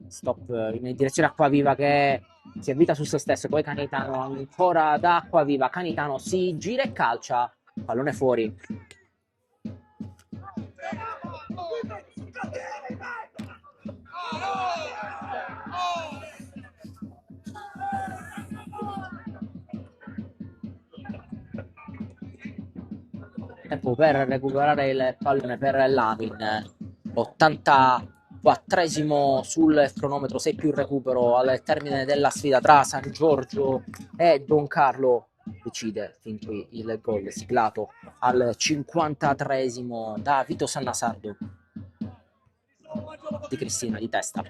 stop in direzione Acquaviva che si avvita su se stesso, poi Canitano ancora da Acquaviva, Canitano si gira e calcia, pallone fuori. Tempo per recuperare il pallone per Lamin, 84esimo sul cronometro, 6 più recupero al termine della sfida tra San Giorgio e Don Carlo, decide fin qui il gol siglato al 53esimo da Vito Sannasardo, Di Cristina di testa,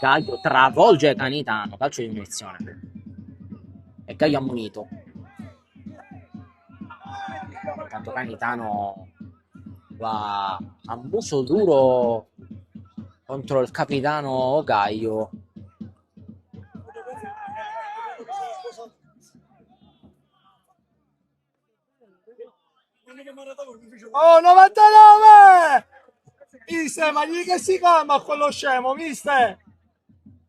Gaio travolge Canitano, calcio di punizione e Gaio ammonito. Intanto Canitano va a muso duro contro il capitano Gaio. Oh, 99! Mister, ma gli che si calma quello scemo, mister!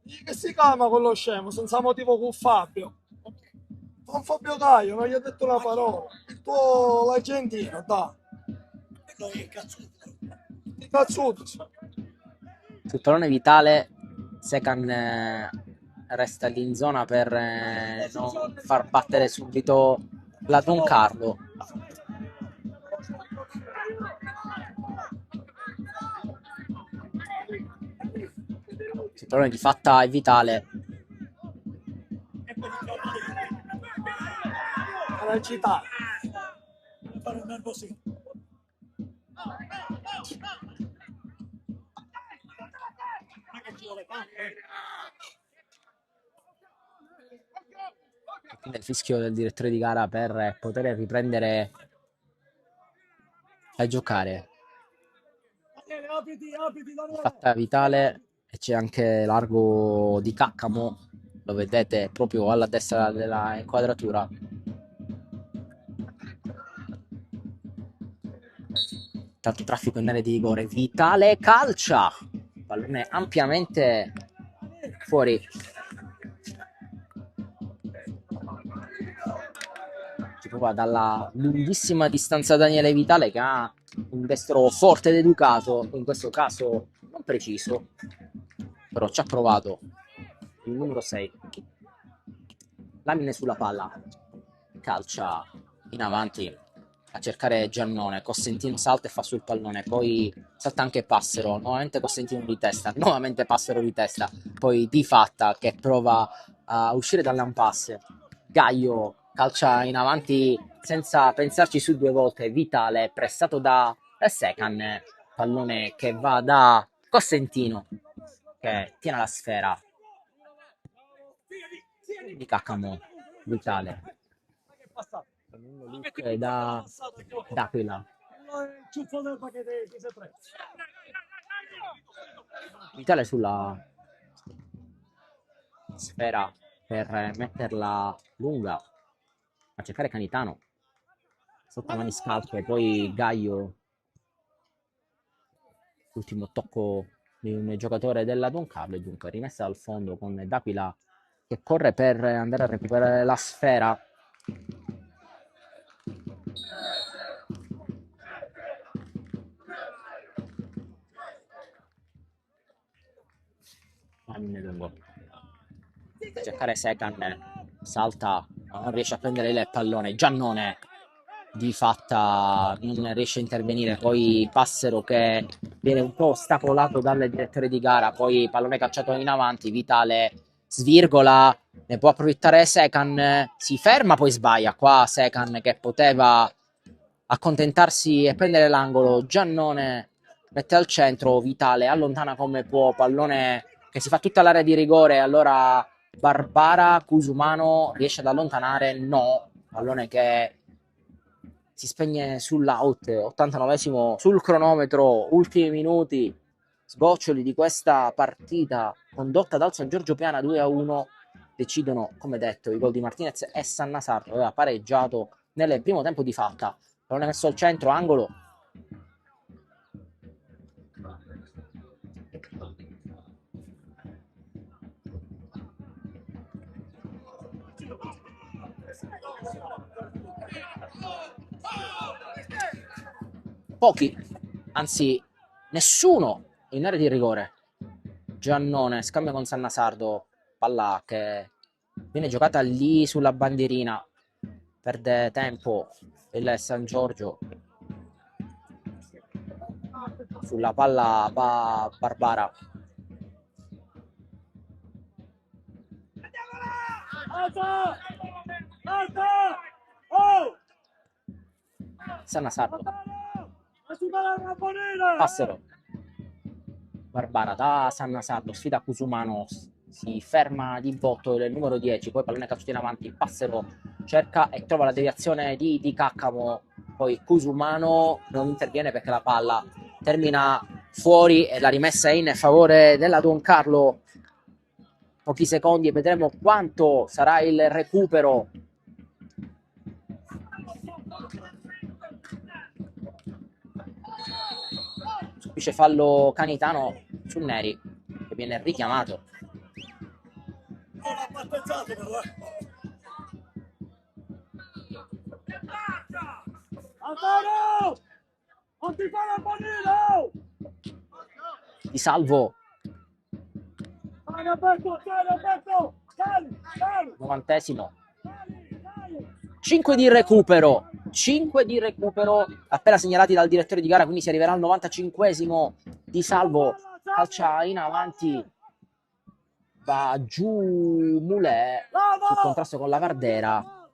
Gli che si calma quello scemo, senza motivo con Fabio. Con Fabio Gaio, non gli ho detto una parola. Il tuo l'argentino, dai. Cazzuto. Sul pallone Vitale, Secan resta lì in zona per non far battere subito la Don Carlo. Sul pallone di fatta è Vitale. Alla città. Quindi il fischio del direttore di gara per poter riprendere a giocare. Fatta Vitale e c'è anche largo di Caccamo, lo vedete proprio alla destra della inquadratura. Tanto traffico in area di rigore, Vitale calcia, pallone ampiamente fuori. Si prova dalla lunghissima distanza Daniele Vitale che ha un destro forte ed educato, in questo caso non preciso, però ci ha provato il numero 6. Lamine sulla palla, calcia in avanti a cercare Giannone, Cosentino salta e fa sul pallone, poi salta anche Passero, nuovamente Cosentino di testa, nuovamente Passero di testa, poi Di Fatta che prova a uscire dall'impasse, Gaio calcia in avanti senza pensarci su due volte, Vitale, pressato da Secan, pallone che va da Cosentino, che tiene la sfera di Caccamo, Vitale, da D'Aquila. Vitale sulla sfera per metterla lunga a cercare Canitano sotto maniscalco e poi Gaio, ultimo tocco di un giocatore della Don Carlo, e dunque rimessa al fondo con D'Aquila che corre per andare a recuperare la sfera. Lungo. Cercare Secan, salta, ma non riesce a prendere il pallone. Giannone di fatta non riesce a intervenire, poi Passero che viene un po' ostacolato dal direttore di gara, poi pallone cacciato in avanti, Vitale svirgola, ne può approfittare Secan, si ferma, poi sbaglia. Qua Secan che poteva accontentarsi e prendere l'angolo, Giannone mette al centro, Vitale allontana come può, pallone che si fa tutta l'area di rigore, allora Barbara, Cusumano riesce ad allontanare, no, pallone che si spegne sull'out, 89esimo sul cronometro, ultimi minuti, sgoccioli di questa partita condotta dal San Giorgio Piana 2-1, decidono, come detto, i gol di Martinez e Sannasardo, aveva pareggiato nel primo tempo di fatta, pallone messo al centro, angolo. Pochi, anzi nessuno in area di rigore. Giannone scambia con Sannasardo, palla che viene giocata lì sulla bandierina, perde tempo il San Giorgio. Sulla palla va Barbara. Sannasardo, Passero, Barbara da Sannasardo, sfida Cusumano, si ferma di botto il numero 10, poi pallone calciato in avanti, Passero cerca e trova la deviazione di Caccamo, poi Cusumano non interviene perché la palla termina fuori e la rimessa è in favore della Don Carlo. Pochi secondi e vedremo quanto sarà il recupero. Subisce fallo Canitano su Neri che viene richiamato. Di Salvo, 90esimo, 5 di recupero, 5 di recupero appena segnalati dal direttore di gara, quindi si arriverà al 95esimo. Di Salvo calcia in avanti, va giù Mulè sul contrasto con la Vardera,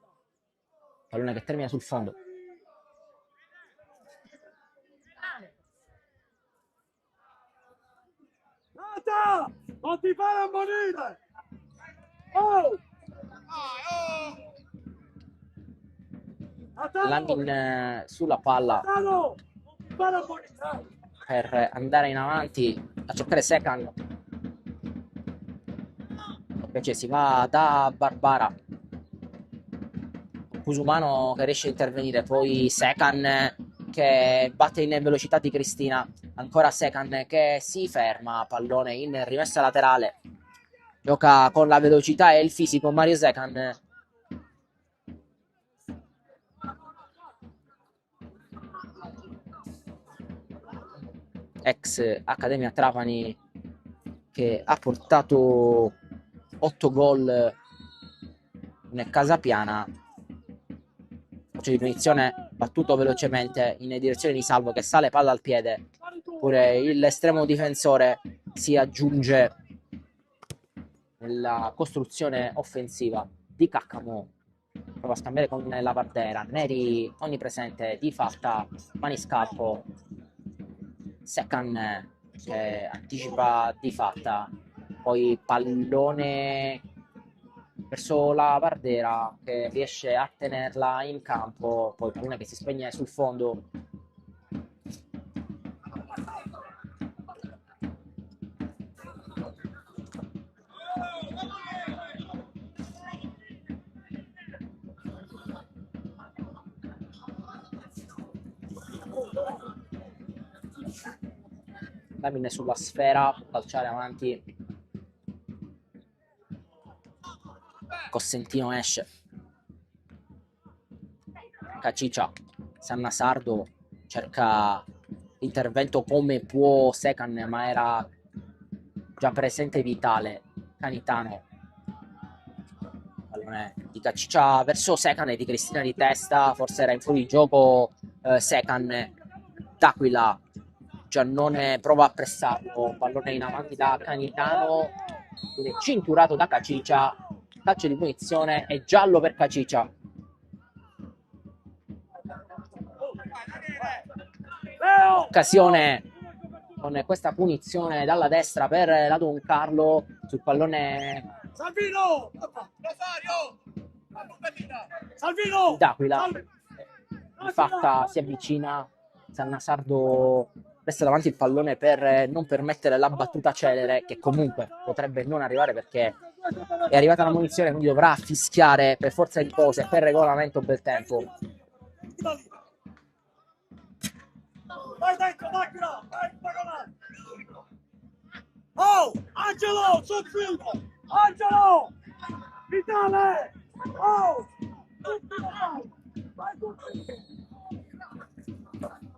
pallone che termina sul fondo. Non ti fare ammonire! Oh! Lamin sulla palla per andare in avanti a cercare Secan, invece si va da Barbara, Cusumano che riesce a intervenire, poi Secan che batte in velocità di Cristina, ancora Secan che si ferma, pallone in rimessa laterale, gioca con la velocità e il fisico Mario Secan. Ex Accademia Trapani che ha portato 8 gol in Casapiana. Calcio di punizione battuto velocemente in direzione di Salvo che sale palla al piede, pure l'estremo difensore si aggiunge nella costruzione offensiva di Caccamo. prova a scambiare con la Vardera, Neri onnipresente, di fatta, maniscalco, Sekan che anticipa di fatta, poi pallone verso la Vardera che riesce a tenerla in campo, poi pallone che si spegne sul fondo. Damine sulla sfera, calciare avanti. Cosentino esce. Caciccia, Sannasardo cerca l'intervento come può Sekan, ma era già presente Vitale. Canitano, pallone di Caciccia verso Sekan e di Cristina di testa, forse era in fuori gioco Sekan. D'Aquila, Giannone prova a pressarlo, pallone in avanti da Canitano, viene cinturato da Caciccia, calcio di punizione e giallo per Caciccia. Occasione con questa punizione dalla destra per la Don Carlo sul pallone Salvino! Salvino! D'Aquila. Di fatta si avvicina, Sannasardo resta davanti il pallone per non permettere la battuta celere, che comunque potrebbe non arrivare perché è arrivata la munizione, quindi dovrà fischiare per forza di cose, per regolamento bel tempo. Vai dentro, macchina! Vai, oh! Angelo! Sul fiuto! Angelo! Vitale! Oh!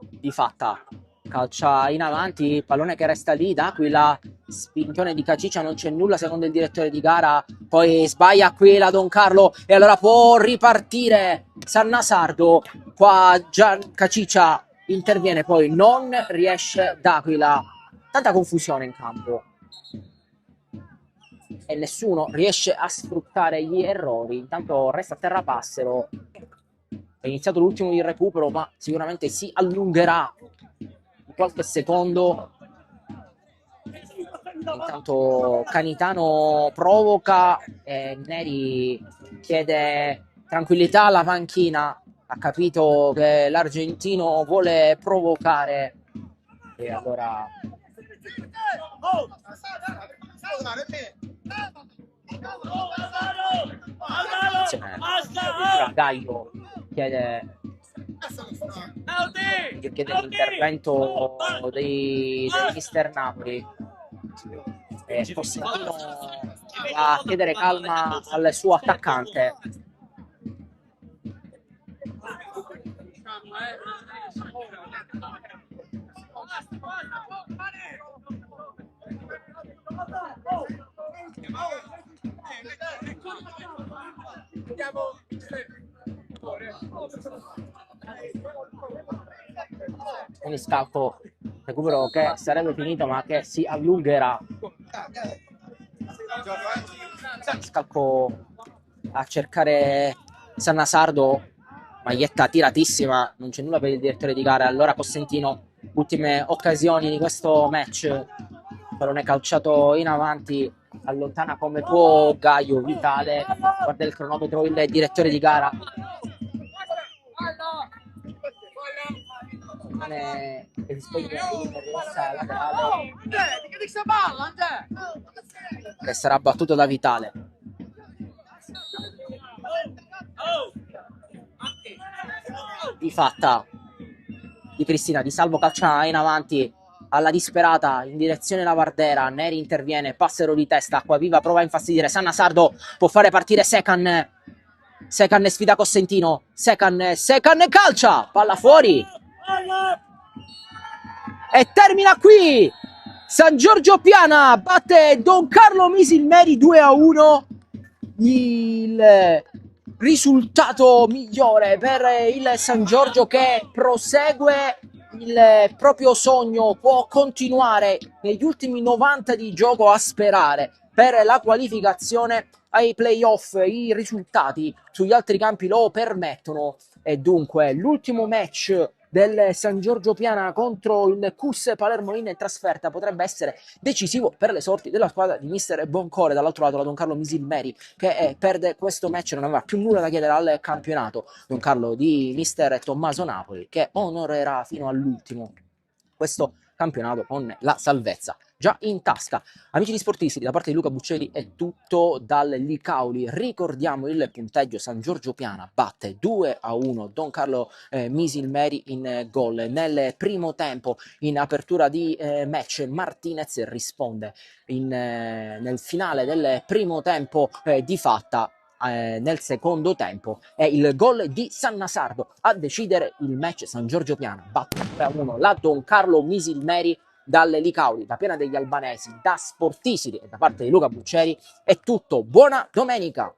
Di fatta calcia in avanti, pallone che resta lì, D'Aquila, spintone di Caciccia, non c'è nulla secondo il direttore di gara, poi sbaglia qui la Don Carlo e allora può ripartire Sannasardo, qua già Caciccia interviene, poi non riesce D'Aquila, tanta confusione in campo e nessuno riesce a sfruttare gli errori. Intanto resta a terra Passero, è iniziato l'ultimo di recupero ma sicuramente si allungherà di qualche secondo. Intanto Canitano provoca e Neri chiede tranquillità alla panchina, ha capito che l'argentino vuole provocare e allora Gaio chiede l'intervento degli Mister Napoli e Cosentino va a chiedere calma al suo attaccante. Quindi scalco, recupero che sarebbe finito ma che si allungherà. Scalco a cercare Sannasardo, maglietta tiratissima, non c'è nulla per il direttore di gara. Allora Cosentino, ultime occasioni di questo match, pallone calciato in avanti, allontana come può Gaio. Vitale, guarda il cronometro il direttore di gara, che si spoglia laterale, che sarà battuto da Vitale. Di fatta di Cristina, Di Salvo calcia in avanti alla disperata in direzione la Vardera, Neri interviene, Passero di testa, Acquaviva prova a infastidire Sannasardo, può fare partire Sekan, Sekan sfida Cosentino, Sekan calcia, palla fuori e termina qui. San Giorgio Piana batte Don Carlo Misilmeri 2-1, il risultato migliore per il San Giorgio che prosegue il proprio sogno, può continuare negli ultimi 90 di gioco a sperare per la qualificazione ai playoff. I risultati sugli altri campi lo permettono e dunque l'ultimo match del San Giorgio Piana contro il CUS Palermo in trasferta potrebbe essere decisivo per le sorti della squadra di mister Boncore. Dall'altro lato la Don Carlo Misilmeri che perde questo match, non aveva più nulla da chiedere al campionato. Don Carlo di mister Tommaso Napoli che onorerà fino all'ultimo questo campionato con la salvezza già in tasca. Amici di Sportisti, da parte di Luca Buccelli è tutto dal Licauli. Ricordiamo il punteggio: San Giorgio Piana batte 2-1 Don Carlo Misilmeri in gol. Nel primo tempo, in apertura di match, Martinez risponde nel finale del primo tempo di fatta. Nel secondo tempo è il gol di Sannasardo a decidere il match. San Giorgio Piana batte 3-1 la Don Carlo Misilmeri dalle Licauli, da Piana degli Albanesi, da Sportisili e da parte di Luca Buccieri. È tutto, buona domenica!